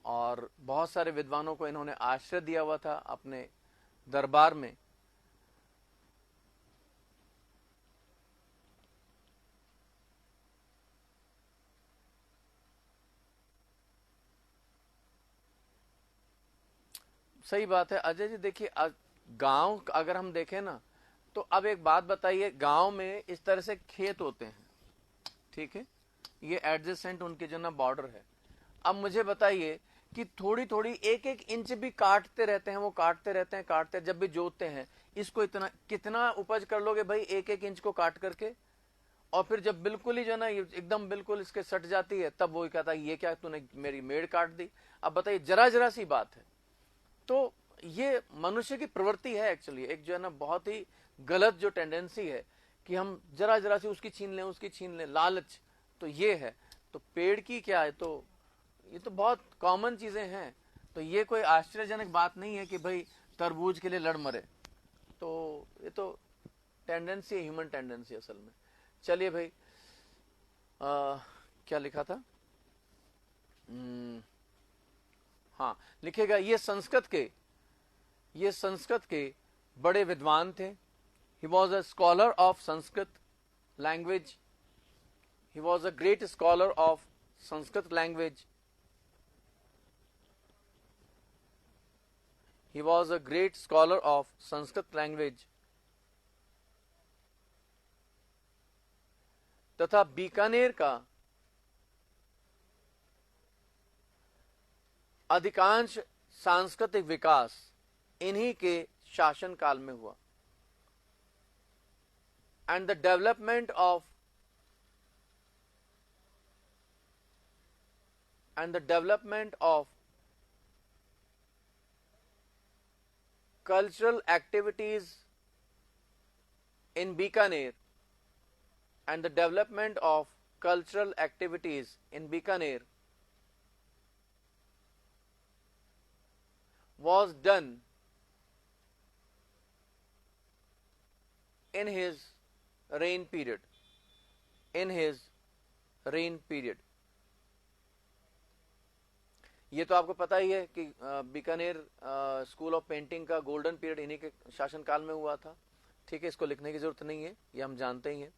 और बहुत सारे विद्वानों को इन्होंने आश्रय दिया हुआ था अपने दरबार में। सही बात है अजय जी। देखिए गांव अगर हम देखें ना, तो अब एक बात बताइए, गांव में इस तरह से खेत होते हैं, ठीक है, ये एडजेसेंट उनके जो ना बॉर्डर है। अब मुझे बताइए कि थोड़ी थोड़ी एक एक इंच भी काटते रहते हैं, वो काटते रहते हैं, काटते जब भी जोतते हैं इसको, इतना कितना उपज कर लोगे भाई एक एक इंच को काट करके। और फिर जब बिल्कुल ही जो ना एकदम बिल्कुल इसके सट जाती है, तब वो कहता है ये क्या तूने मेरी मेड़ काट दी। अब बताइए, जरा जरा सी बात है। तो ये मनुष्य की प्रवृत्ति है एक्चुअली, एक जो है ना बहुत ही गलत जो टेंडेंसी है कि हम जरा जरा सी उसकी छीन लें, उसकी छीन लें, लालच। तो ये है। तो पेड़ की क्या है, तो ये तो बहुत कॉमन चीजें हैं। तो ये कोई आश्चर्यजनक बात नहीं है कि भाई तरबूज के लिए लड़ मरे। तो ये तो टेंडेंसी है, ह्यूमन टेंडेंसी असल में। चलिए भाई, क्या लिखा था? हाँ, लिखेगा ये संस्कृत के बड़े विद्वान थे। He was a scholar of Sanskrit language. He was a great scholar of Sanskrit language. He was a great scholar of Sanskrit language तथा बीकानेर का अधिकांश सांस्कृतिक विकास इन्हीं के शासन काल में हुआ। And the development of cultural activities in Bikaner and the development of cultural activities in Bikaner was done in his reign period. ये तो आपको पता ही है कि बीकानेर स्कूल ऑफ पेंटिंग का गोल्डन पीरियड इन्हीं के शासनकाल में हुआ था। ठीक है, इसको लिखने की जरूरत नहीं है, ये हम जानते ही हैं।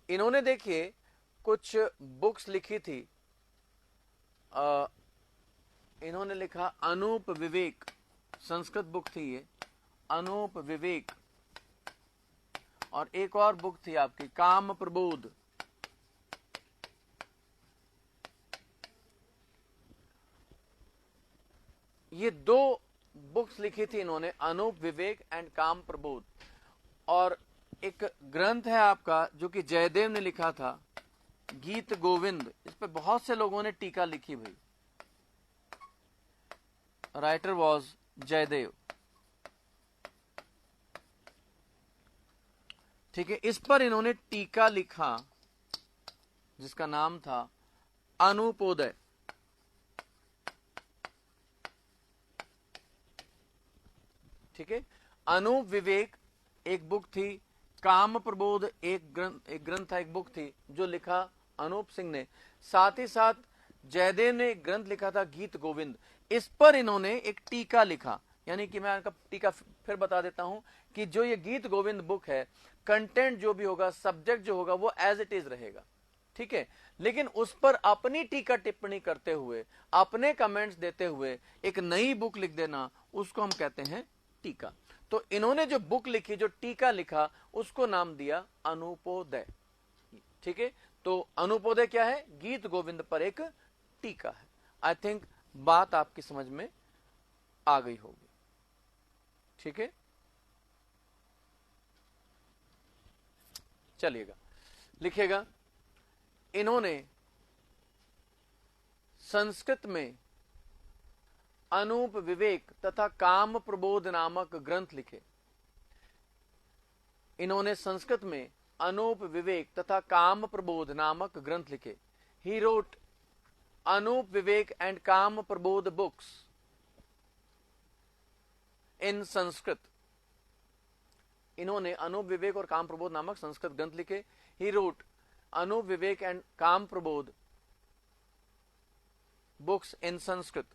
इन्होंने देखिए कुछ बुक्स लिखी थी। इन्होंने लिखा अनूप विवेक, संस्कृत बुक थी ये, अनूप विवेक। और एक और बुक थी आपकी काम प्रबोध। ये दो बुक्स लिखी थी इन्होंने, अनूप विवेक एंड काम प्रबोध। और एक ग्रंथ है आपका जो कि जयदेव ने लिखा था, गीत गोविंद। इस पे बहुत से लोगों ने टीका लिखी भाई। Writer was Jayadev. ठीक है, इस पर इन्होंने टीका लिखा जिसका नाम था अनुपोदय। ठीक है, अनूप विवेक एक बुक थी, काम प्रबोध एक ग्रंथ था, एक बुक थी जो लिखा अनूप सिंह ने। साथ ही साथ जयदेव ने एक ग्रंथ लिखा था गीत गोविंद। इस पर इन्होंने एक टीका लिखा, यानी कि मैं आपका टीका फिर बता देता हूं कि जो ये गीत गोविंद बुक है, कंटेंट जो भी होगा, सब्जेक्ट जो होगा, वो एज इट इज रहेगा। ठीक है, लेकिन उस पर अपनी टीका टिप्पणी करते हुए, अपने कमेंट्स देते हुए एक नई बुक लिख देना, उसको हम कहते हैं टीका। तो इन्होंने जो बुक लिखी, जो टीका लिखा, उसको नाम दिया अनुपोदय। ठीक है, तो अनुपोदय क्या है? गीत गोविंद पर एक टीका है। आई थिंक बात आपकी समझ में आ गई होगी। ठीक है, चलिएगा, लिखेगा इन्होंने संस्कृत में अनूप विवेक तथा काम प्रबोध नामक ग्रंथ लिखे। इन्होंने संस्कृत में अनूप विवेक तथा काम प्रबोध नामक ग्रंथ लिखे। He wrote Anup Vivek and Kam Prabodh books इन संस्कृत। इन्होंने अनूप विवेक और काम प्रबोध नामक संस्कृत ग्रंथ लिखे। He wrote Anup Vivek and Kam Prabodh books इन संस्कृत।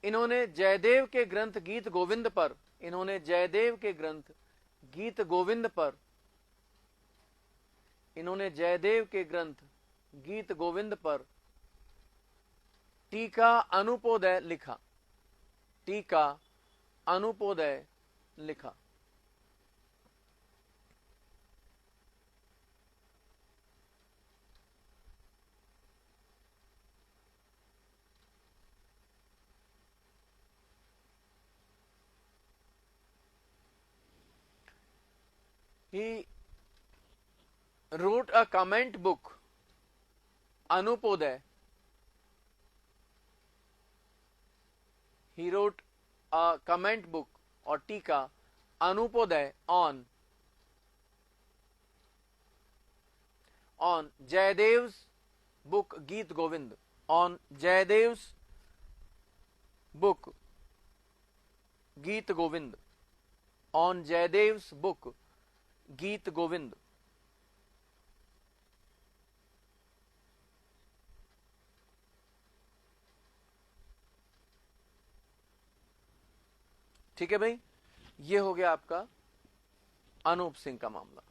इन्होंने जयदेव के ग्रंथ गीत गोविंद पर इन्होंने जयदेव के ग्रंथ गीत गोविंद पर इन्होंने जयदेव के ग्रंथ गीत गोविंद पर टीका अनुपोदय लिखा। टीका अनुपोदय लिखा। He wrote a comment book, Anupoday. He wrote a comment book or tika, Anupoday on Jayadev's book Geet Govind. On Jayadev's book Geet Govind. On Jayadev's book गीत गोविंद। ठीक है भाई, ये हो गया आपका अनूप सिंह का मामला।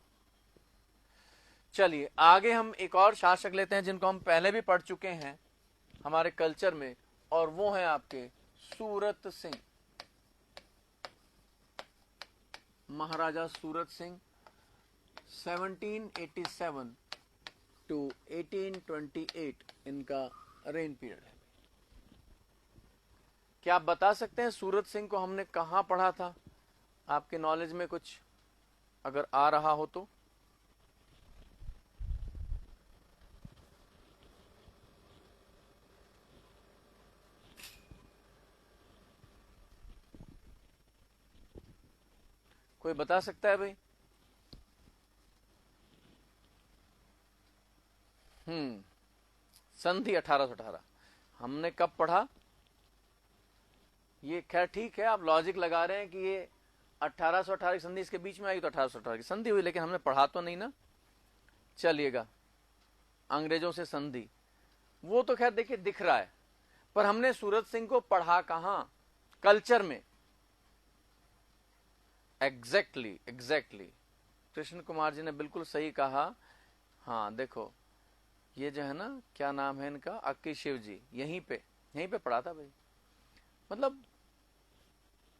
चलिए आगे हम एक और शासक लेते हैं जिनको हम पहले भी पढ़ चुके हैं हमारे कल्चर में, और वो हैं आपके सूरत सिंह, महाराजा सूरत सिंह। 1787 टू 1828 इनका रेन पीरियड है। क्या आप बता सकते हैं सूरत सिंह को हमने कहां पढ़ा था? आपके नॉलेज में कुछ अगर आ रहा हो तो। कोई बता सकता है भाई? संधि 1818 हमने कब पढ़ा? ये खैर ठीक है, आप लॉजिक लगा रहे हैं कि ये 1818 की संधि इसके बीच में आई तो 1818 की संधि हुई, लेकिन हमने पढ़ा तो नहीं ना। चलिएगा, अंग्रेजों से संधि वो तो खैर देखिए दिख रहा है, पर हमने सूरत सिंह को पढ़ा कहां? कल्चर में। एग्जैक्टली कृष्ण कुमार जी ने बिल्कुल सही कहा। हाँ देखो, ये जो है ना, क्या नाम है इनका, अक्की शिव जी, यहीं पे पढ़ा था भाई। मतलब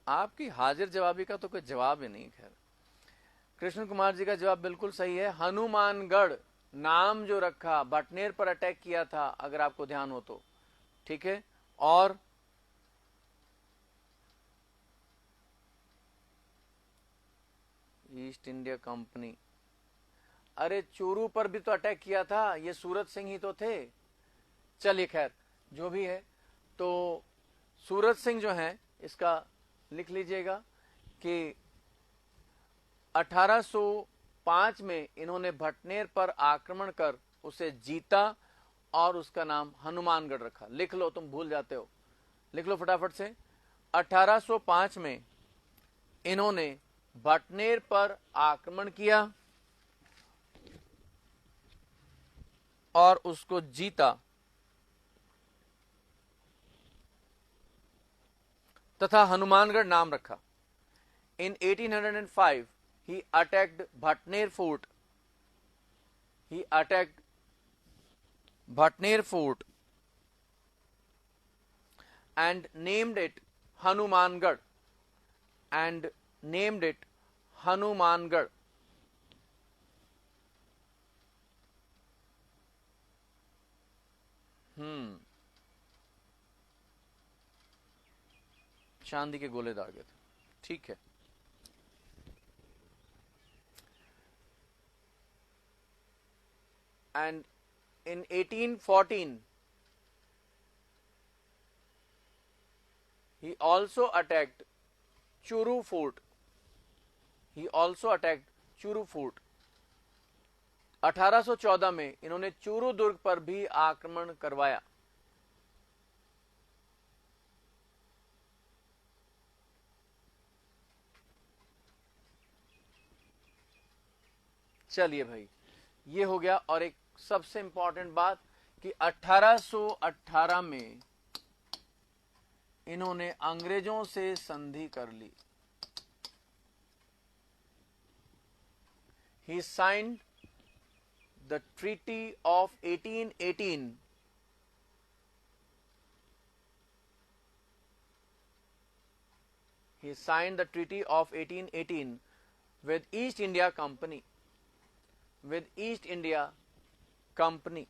आपकी हाजिर जवाबी का तो कोई जवाब ही नहीं। खैर, कृष्ण कुमार जी का जवाब बिल्कुल सही है। हनुमानगढ़ नाम जो रखा, बटनेर पर अटैक किया था, अगर आपको ध्यान हो तो। ठीक है, और ईस्ट इंडिया कंपनी, अरे चूरू पर भी तो अटैक किया था, ये सूरत सिंह ही तो थे। चलिए खैर जो भी है, तो सूरत सिंह जो है, इसका लिख लीजिएगा कि 1805 में इन्होंने भटनेर पर आक्रमण कर उसे जीता और उसका नाम हनुमानगढ़ रखा। लिख लो, तुम भूल जाते हो, लिख लो फटाफट से। 1805 में इन्होंने भटनेर पर आक्रमण किया और उसको जीता तथा हनुमानगढ़ नाम रखा। In 1805 he attacked Bhatner fort. He attacked Bhatner fort and named it Hanumangarh. And named it Hanumangarh. चांदी के गोले दागे थे। ठीक है, and in 1814 he also attacked Churu Fort. He also attacked Churu Fort. 1814 में इन्होंने चूरू दुर्ग पर भी आक्रमण करवाया। चलिए भाई, ये हो गया। और एक सबसे इंपॉर्टेंट बात कि 1818 में इन्होंने अंग्रेजों से संधि कर ली। He signed the Treaty of 1818 he signed the Treaty of 1818 with East India Company,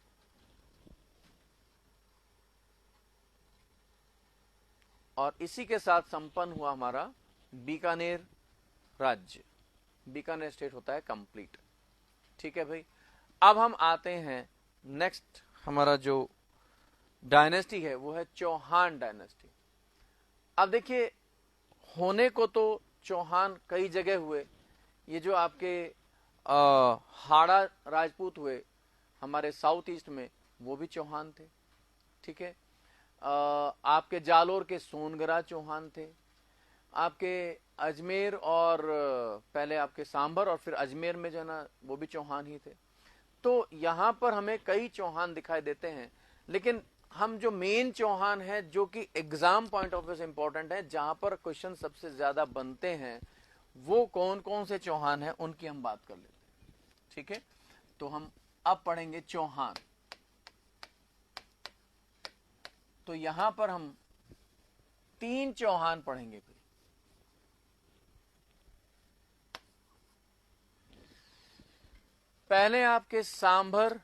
और इसी के साथ संपन्न हुआ हमारा बीकानेर राज्य। बीकानेर स्टेट होता है कंप्लीट। ठीक है भाई, अब हम आते हैं नेक्स्ट, हमारा जो डायनेस्टी है वो है चौहान डायनेस्टी। अब देखिए, होने को तो चौहान कई जगह हुए। ये जो आपके हाड़ा राजपूत हुए हमारे साउथ ईस्ट में, वो भी चौहान थे। ठीक है, आपके जालोर के सोनगरा चौहान थे। आपके अजमेर और पहले आपके सांभर और फिर अजमेर में जो है ना, वो भी चौहान ही थे। तो यहां पर हमें कई चौहान दिखाई देते हैं, लेकिन हम जो मेन चौहान है, जो कि एग्जाम पॉइंट ऑफ व्यू से इंपॉर्टेंट है, जहां पर क्वेश्चन सबसे ज्यादा बनते हैं, वो कौन कौन से चौहान हैं, उनकी हम बात कर लेते हैं। ठीक है, तो हम अब पढ़ेंगे चौहान। तो यहां पर हम 3 चौहान पढ़ेंगे। पहले आपके सांभर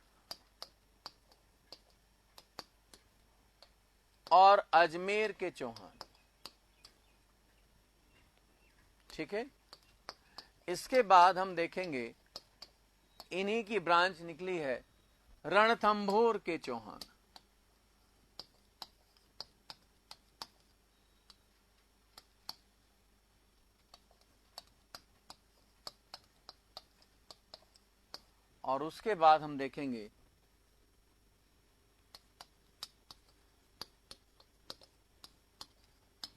और अजमेर के चौहान। ठीक है, इसके बाद हम देखेंगे इन्हीं की ब्रांच निकली है रणथंभौर के चौहान। और उसके बाद हम देखेंगे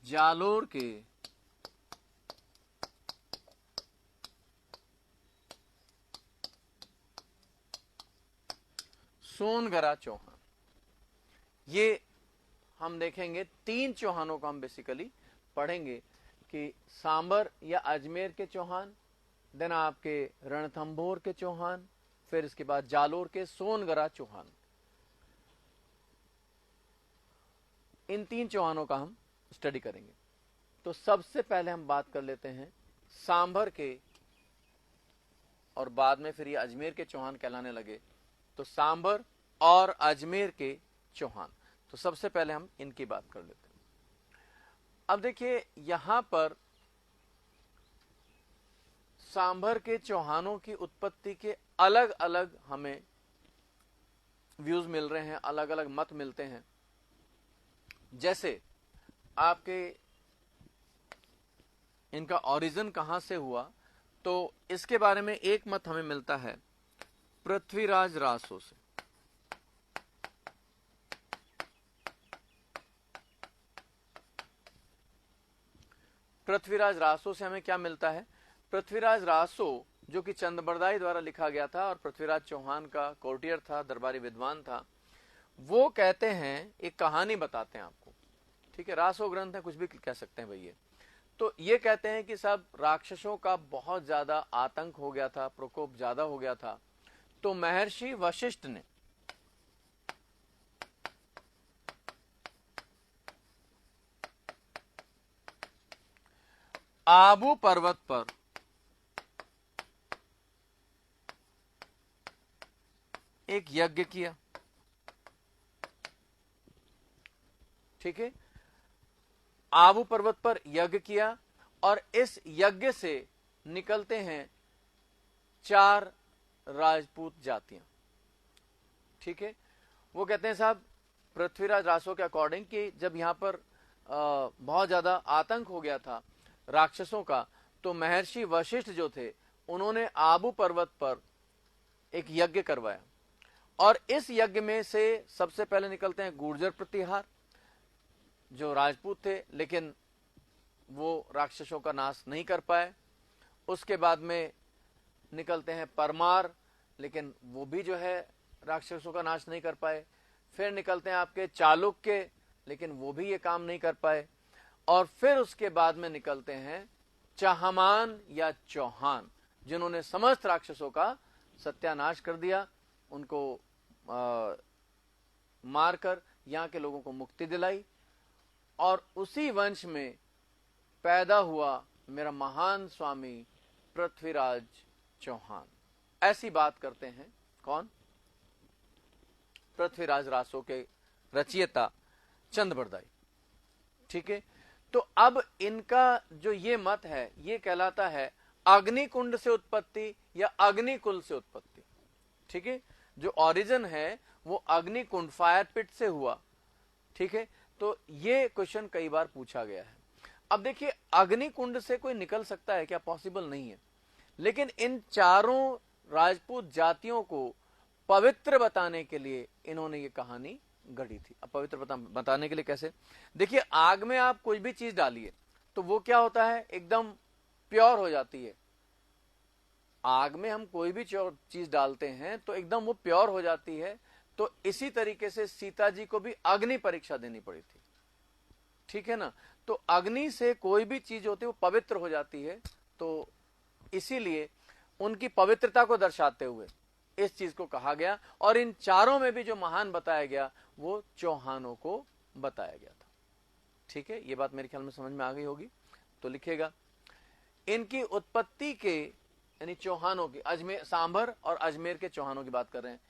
जालोर के सोनगरा चौहान। ये हम देखेंगे 3 चौहानों को हम बेसिकली पढ़ेंगे कि सांबर या अजमेर के चौहान, देन आपके रणथंभौर के चौहान, फिर इसके बाद जालोर के सोनगरा चौहान। इन 3 चौहानों का हम स्टडी करेंगे। तो सबसे पहले हम बात कर लेते हैं सांभर के, और बाद में फिर ये अजमेर के चौहान कहलाने लगे। तो सांभर और अजमेर के चौहान, तो सबसे पहले हम इनकी बात कर लेते हैं। अब देखिए, यहां पर सांभर के चौहानों की उत्पत्ति के अलग अलग हमें व्यूज मिल रहे हैं, अलग अलग मत मिलते हैं। जैसे आपके इनका ओरिजिन कहां से हुआ, तो इसके बारे में एक मत हमें मिलता है पृथ्वीराज रासो से। पृथ्वीराज रासो से हमें क्या मिलता है? पृथ्वीराज रासो जो कि चंद्रबरदाई द्वारा लिखा गया था और पृथ्वीराज चौहान का कोर्टियर था, दरबारी विद्वान था, वो कहते हैं, एक कहानी बताते हैं आपको। ठीक है, रासो ग्रंथ है, कुछ भी कह सकते हैं भैया। तो ये कहते हैं कि सब राक्षसों का बहुत ज्यादा आतंक हो गया था, प्रकोप ज्यादा हो गया था। तो महर्षि वशिष्ठ ने आबू पर्वत पर एक यज्ञ किया। ठीक है, आबू पर्वत पर यज्ञ किया, और इस यज्ञ से निकलते हैं 4 राजपूत जातियां। ठीक है, वो कहते हैं साहब पृथ्वीराज रासो के अकॉर्डिंग कि जब यहाँ पर बहुत ज्यादा आतंक हो गया था राक्षसों का, तो महर्षि वशिष्ठ जो थे उन्होंने आबू पर्वत पर एक यज्ञ करवाया, और इस यज्ञ में से सबसे पहले निकलते हैं गुर्जर प्रतिहार जो राजपूत थे, लेकिन वो राक्षसों का नाश नहीं कर पाए। उसके बाद में निकलते हैं परमार, लेकिन वो भी जो है राक्षसों का नाश नहीं कर पाए। फिर निकलते हैं आपके चालुक्य, लेकिन वो भी ये काम नहीं कर पाए। और फिर उसके बाद में निकलते हैं चाहमान या चौहान, जिन्होंने समस्त राक्षसों का सत्यानाश कर दिया, उनको मारकर यहाँ के लोगों को मुक्ति दिलाई। और उसी वंश में पैदा हुआ मेरा महान स्वामी पृथ्वीराज चौहान। ऐसी बात करते हैं कौन? पृथ्वीराज रासो के रचयिता चंद बरदाई। ठीक है, तो अब इनका जो ये मत है ये कहलाता है अग्निकुंड से उत्पत्ति या अग्निकुल से उत्पत्ति। ठीक है, जो ओरिजिन है वो अग्निकुंड फायर पिट से हुआ। ठीक है, तो ये क्वेश्चन कई बार पूछा गया है। अब देखिए, अग्निकुंड से कोई निकल सकता है क्या? पॉसिबल नहीं है। लेकिन इन चारों राजपूत जातियों को पवित्र बताने के लिए इन्होंने ये कहानी गढ़ी थी। अब पवित्र बताने के लिए कैसे? देखिए, आग में आप कोई भी चीज डालिए तो वो क्या होता है, एकदम प्योर हो जाती है। आग में हम कोई भी चीज डालते हैं तो एकदम वो प्योर हो जाती है। तो इसी तरीके से सीता जी को भी अग्नि परीक्षा देनी पड़ी थी। ठीक है ना, तो अग्नि से कोई भी चीज होती है वो पवित्र हो जाती है। तो इसीलिए उनकी पवित्रता को दर्शाते हुए इस चीज को कहा गया। और इन चारों में भी जो महान बताया गया वो चौहानों को बताया गया था। ठीक है, ये बात मेरे ख्याल में समझ में आ गई होगी। तो लिखिएगा, इनकी उत्पत्ति के यानी चौहानों की, अजमेर सांभर और अजमेर के चौहानों की बात कर रहे हैं,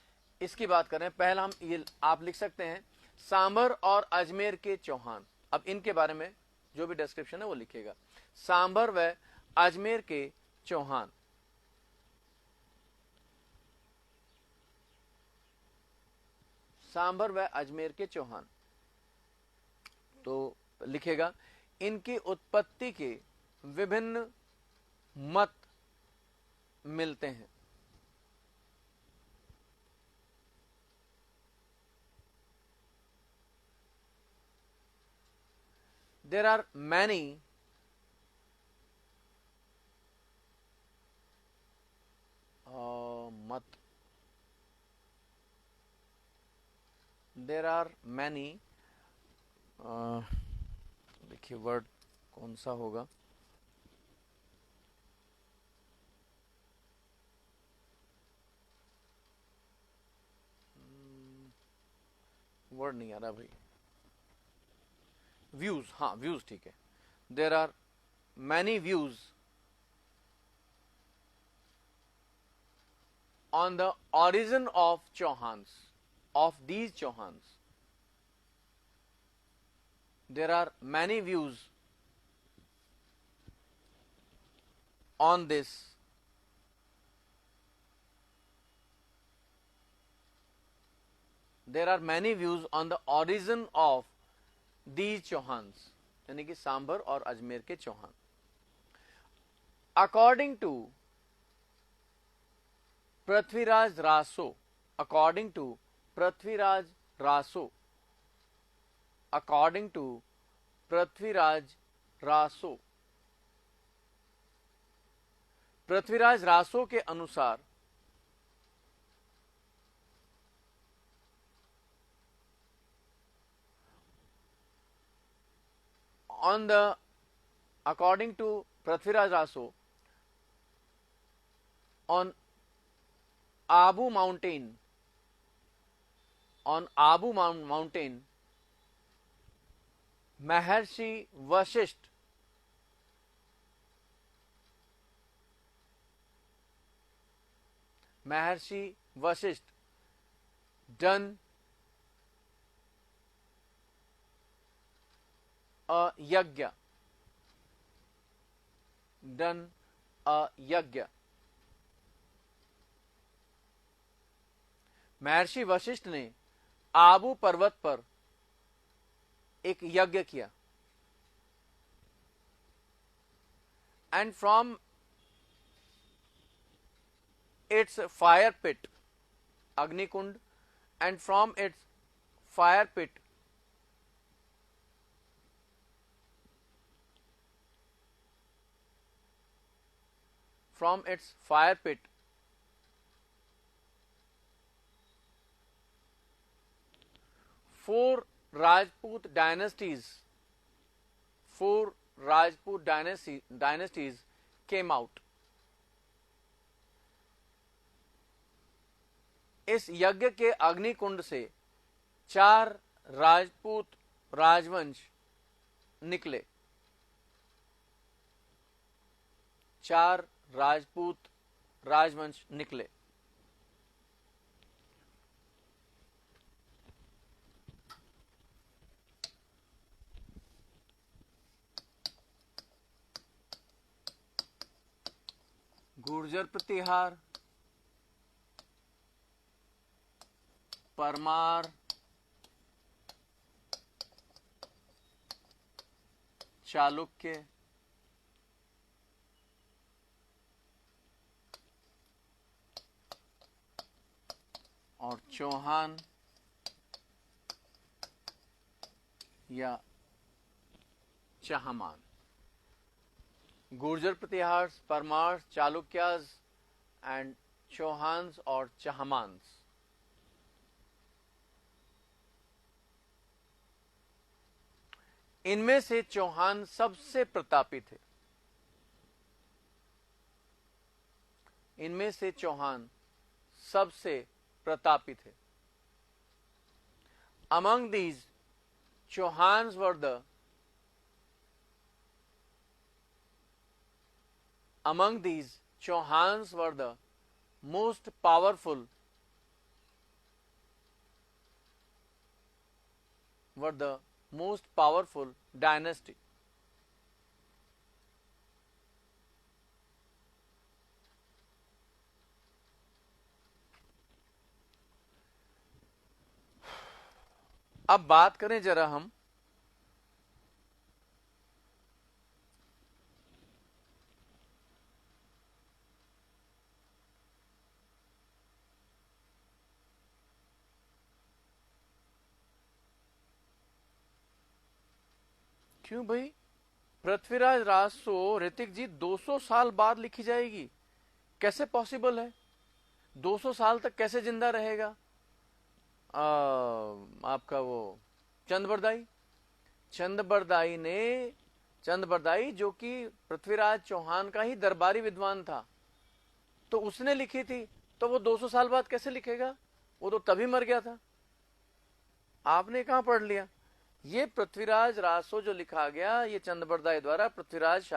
इसकी बात कर रहे हैं। पहला हम ये आप लिख सकते हैं सांभर और अजमेर के चौहान। अब इनके बारे में जो भी डिस्क्रिप्शन है वो लिखिएगा, सांभर व अजमेर के चौहान। सांभर व अजमेर के चौहान। तो लिखेगा, इनकी उत्पत्ति के विभिन्न मत मिलते हैं। There are many मत, देर आर मैनी, देखिए वर्ड कौन सा होगा, वर्ड नहीं आ रहा भाई। व्यूज, हाँ व्यूज ठीक है। There are many views on the origin of Chauhans, of these Chauhans. There are many views on this. There are many views on the origin of these Chauhans, यानी कि सांभर और अजमेर के Chauhan. According to Prithviraj Raso, according to Prithviraj Raso, according to Prithviraj Raso, Prithviraj Raso के अनुसार on the, according to Prithviraj Raso, on Abu mountain, on Abu mountain, Maharshi Vashishtha done a yagya, done a yagya. महर्षि वशिष्ठ ने आबू पर्वत पर एक यज्ञ किया, and from its fire pit, agnikund, and from its fire pit from its fire pit, four Rajput dynasties came out. इस यज्ञ के अग्निकुंड से 4 राजपूत राजवंश निकले। 4 राजपूत राजवंश निकले। गुर्जर प्रतिहार, परमार, चालुक्य, और चौहान या चहमान। गुर्जर प्रतिहार, परमार, चालुक्यास एंड चौहान्स और चहमान्स। इनमें से चौहान सबसे प्रतापी थे। इनमें से चौहान सबसे प्रतापी थे। Among these, Chauhans were the most powerful dynasty. अब बात करें जरा हम क्यों भाई पृथ्वीराज राजसो, ऋतिक जी 200 साल बाद लिखी जाएगी, कैसे पॉसिबल है? 200 साल तक कैसे जिंदा रहेगा? आपका वो चंदबरदाई जो कि पृथ्वीराज चौहान का ही दरबारी विद्वान था, तो उसने लिखी थी, तो वो 200 साल बाद कैसे लिखेगा? वो तो तभी मर गया था। आपने कहां पढ़ लिया? ये पृथ्वीराज राजसो जो लिखा गया, ये चंदबरदाई द्वारा पृथ्वीराज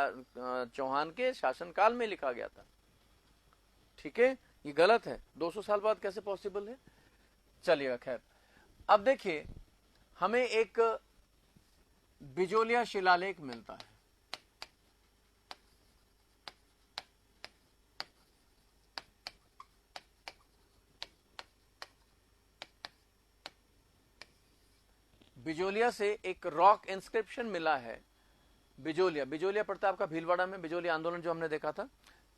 चौहान के शासनकाल में लिखा गया था। ठीक है, ये गलत है। 200 साल बाद कैसे पॉसिबल है? चलिएगा, खैर। अब देखिए, हमें एक बिजोलिया शिलालेख मिलता है। बिजोलिया से एक रॉक इंस्क्रिप्शन मिला है। बिजोलिया पड़ता है आपका भीलवाड़ा में, बिजोलिया आंदोलन जो हमने देखा था।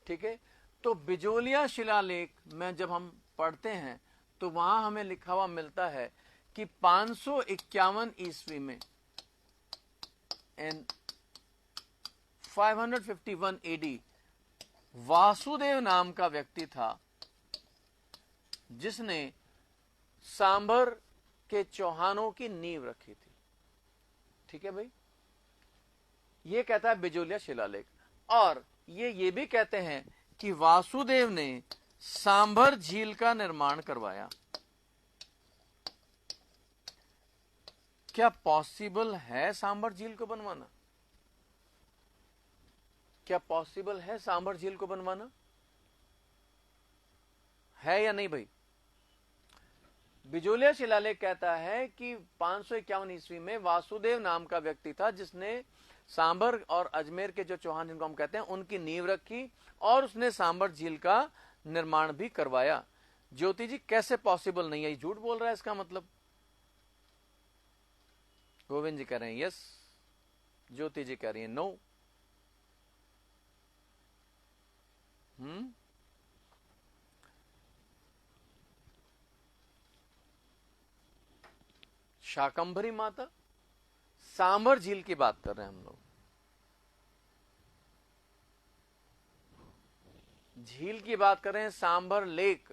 ठीक है, तो बिजोलिया शिलालेख में जब हम पढ़ते हैं तो वहां हमें लिखा हुआ मिलता है कि 551 ईस्वी में, इन 551 एडी, वासुदेव नाम का व्यक्ति था जिसने सांभर के चौहानों की नींव रखी थी। ठीक है भाई, ये कहता है बिजोलिया शिलालेख। और ये भी कहते हैं कि वासुदेव ने सांभर झील का निर्माण करवाया। क्या पॉसिबल है सांभर झील को बनवाना? क्या पॉसिबल है सांभर झील को बनवाना? है या नहीं भाई? बिजोलिया शिलालेख कहता है कि 551 ईस्वी में वासुदेव नाम का व्यक्ति था जिसने सांभर और अजमेर के जो चौहान जिनको हम कहते हैं उनकी नींव रखी और उसने सांभर झील का निर्माण भी करवाया। ज्योति जी कैसे पॉसिबल नहीं है, ये झूठ बोल रहा है इसका मतलब? गोविंद जी कह रहे हैं यस, ज्योति जी कह रही है नो। शाकंभरी माता, सांभर झील की बात कर रहे हैं हम लोग। झील की बात कर रहे हैं, सांभर लेक।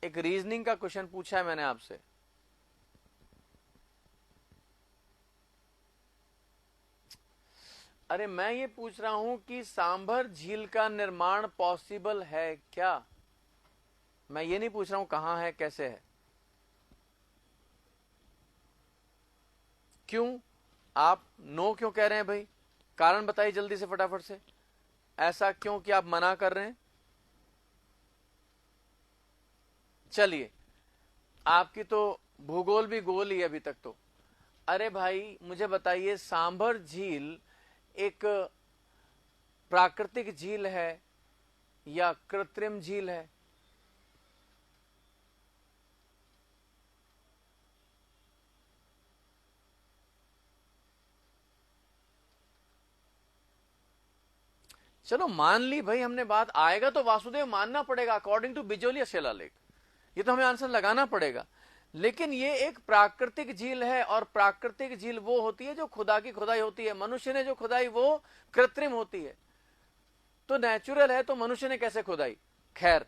एक रीजनिंग का क्वेश्चन पूछा है मैंने आपसे, अरे मैं ये पूछ रहा हूं कि सांभर झील का निर्माण पॉसिबल है क्या? मैं ये नहीं पूछ रहा हूं कहां है कैसे है। क्यों आप नो क्यों कह रहे हैं भाई? कारण बताइए जल्दी से, फटाफट से। ऐसा क्यों कि आप मना कर रहे हैं? चलिए, आपकी तो भूगोल भी गोल ही है अभी तक तो। अरे भाई मुझे बताइए, सांभर झील एक प्राकृतिक झील है या कृत्रिम झील है? चलो मान ली भाई हमने बात, आएगा तो वासुदेव मानना पड़ेगा अकॉर्डिंग टू बिजोलिया शिलालेख, ये तो हमें आंसर लगाना पड़ेगा। लेकिन ये एक प्राकृतिक झील है, और प्राकृतिक झील वो होती है जो खुदा की खुदाई होती है। मनुष्य ने जो खुदाई वो कृत्रिम होती है। तो नेचुरल है तो मनुष्य ने कैसे खुदाई? खैर,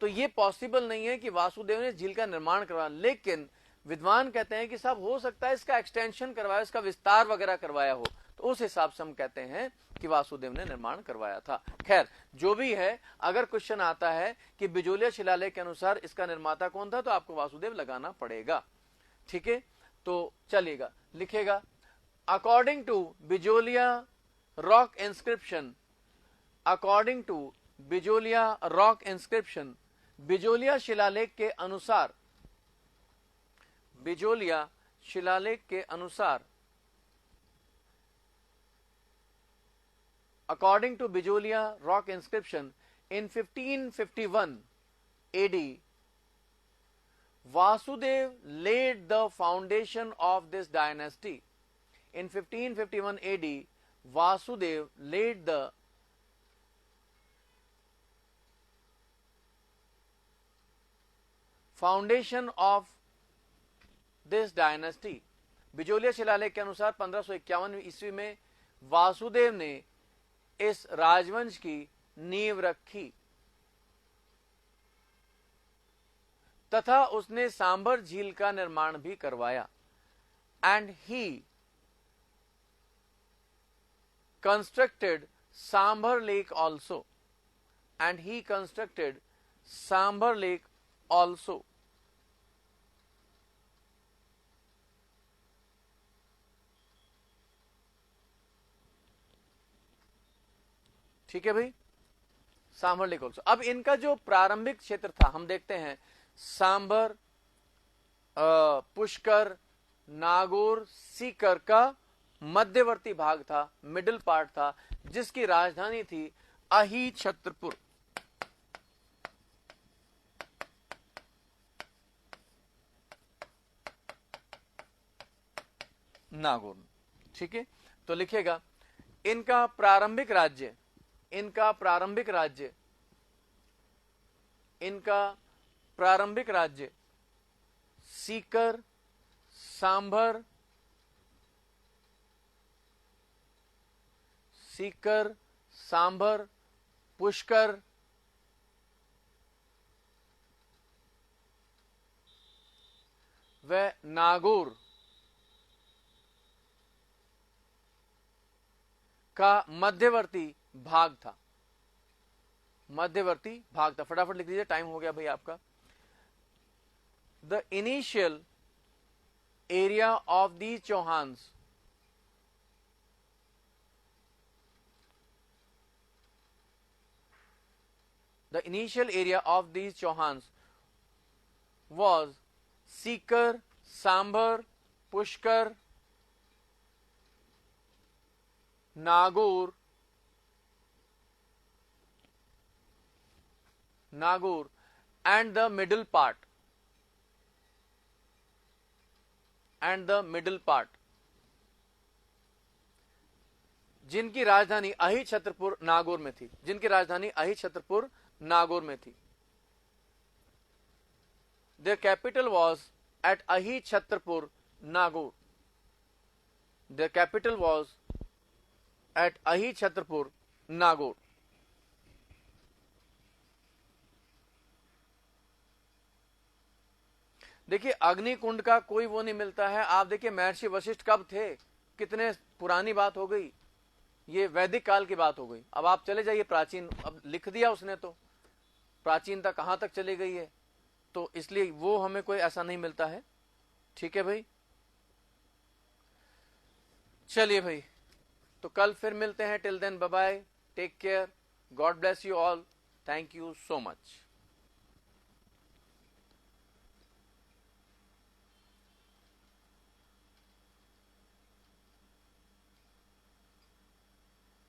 तो ये पॉसिबल नहीं है कि वासुदेव ने झील का निर्माण करवाया। लेकिन विद्वान कहते हैं कि साहब हो सकता है इसका एक्सटेंशन करवाया, इसका विस्तार वगैरह करवाया हो, तो उस हिसाब से हम कहते हैं कि वासुदेव ने निर्माण करवाया था। खैर जो भी है, अगर क्वेश्चन आता है कि बिजोलिया शिलालेख के अनुसार इसका निर्माता कौन था, तो आपको वासुदेव लगाना पड़ेगा। ठीक है, तो चलिएगा, लिखेगा according to Bijolia rock inscription, according to Bijolia rock inscription, Bijolia शिलालेख के अनुसार, बिजोलिया शिलालेख के अनुसार, according to Bijolia rock inscription, in 1551 AD, Vasudev laid the foundation of this dynasty. In 1551 AD, Vasudev laid the foundation of this dynasty. Bijolia शिलालेख के अनुसार 1551 ईस्वी में वासुदेव ने इस राजवंश की नींव रखी, तथा उसने सांभर झील का निर्माण भी करवाया। And he constructed sambar lake also, and he constructed sambar lake also. ठीक है भाई, सांभर लेक ऑल्सो। अब इनका जो प्रारंभिक क्षेत्र था हम देखते हैं, सांभर, पुष्कर, नागौर, सीकर का मध्यवर्ती भाग था, मिडिल पार्ट था, जिसकी राजधानी थी अहिछत्रपुर। नागौर। ठीक है, तो लिखेगा इनका प्रारंभिक राज्य, इनका प्रारंभिक राज्य, इनका प्रारंभिक राज्य सीकर, सांभर, सीकर, सांभर, पुष्कर, व नागौर का मध्यवर्ती भाग था, मध्यवर्ती भाग था। फटाफट लिख दीजिए, टाइम हो गया भाई आपका। The initial area of the Chauhans, the initial area of these chauhans was Sikar, Sambhar, Pushkar, Nagaur and the middle part, and the middle part, जिनकी राजधानी अहि छत्रपुर नागौर में थी, जिनकी राजधानी अहि छत्रपुर नागौर में थी. Their capital was at Ahi Chhatrapur, Nagaur. Their capital was at Ahi Chhatrapur, Nagaur. देखिए अग्निकुंड का कोई वो नहीं मिलता है. आप देखिए महर्षि वशिष्ठ कब थे, कितने पुरानी बात हो गई, ये वैदिक काल की बात हो गई. अब आप चले जाइए प्राचीन, अब लिख दिया उसने तो प्राचीनता कहां तक चली गई है, तो इसलिए वो हमें कोई ऐसा नहीं मिलता है. ठीक है भाई, चलिए भाई, तो कल फिर मिलते हैं. Till then bye bye, take care, God bless you all, thank you so much.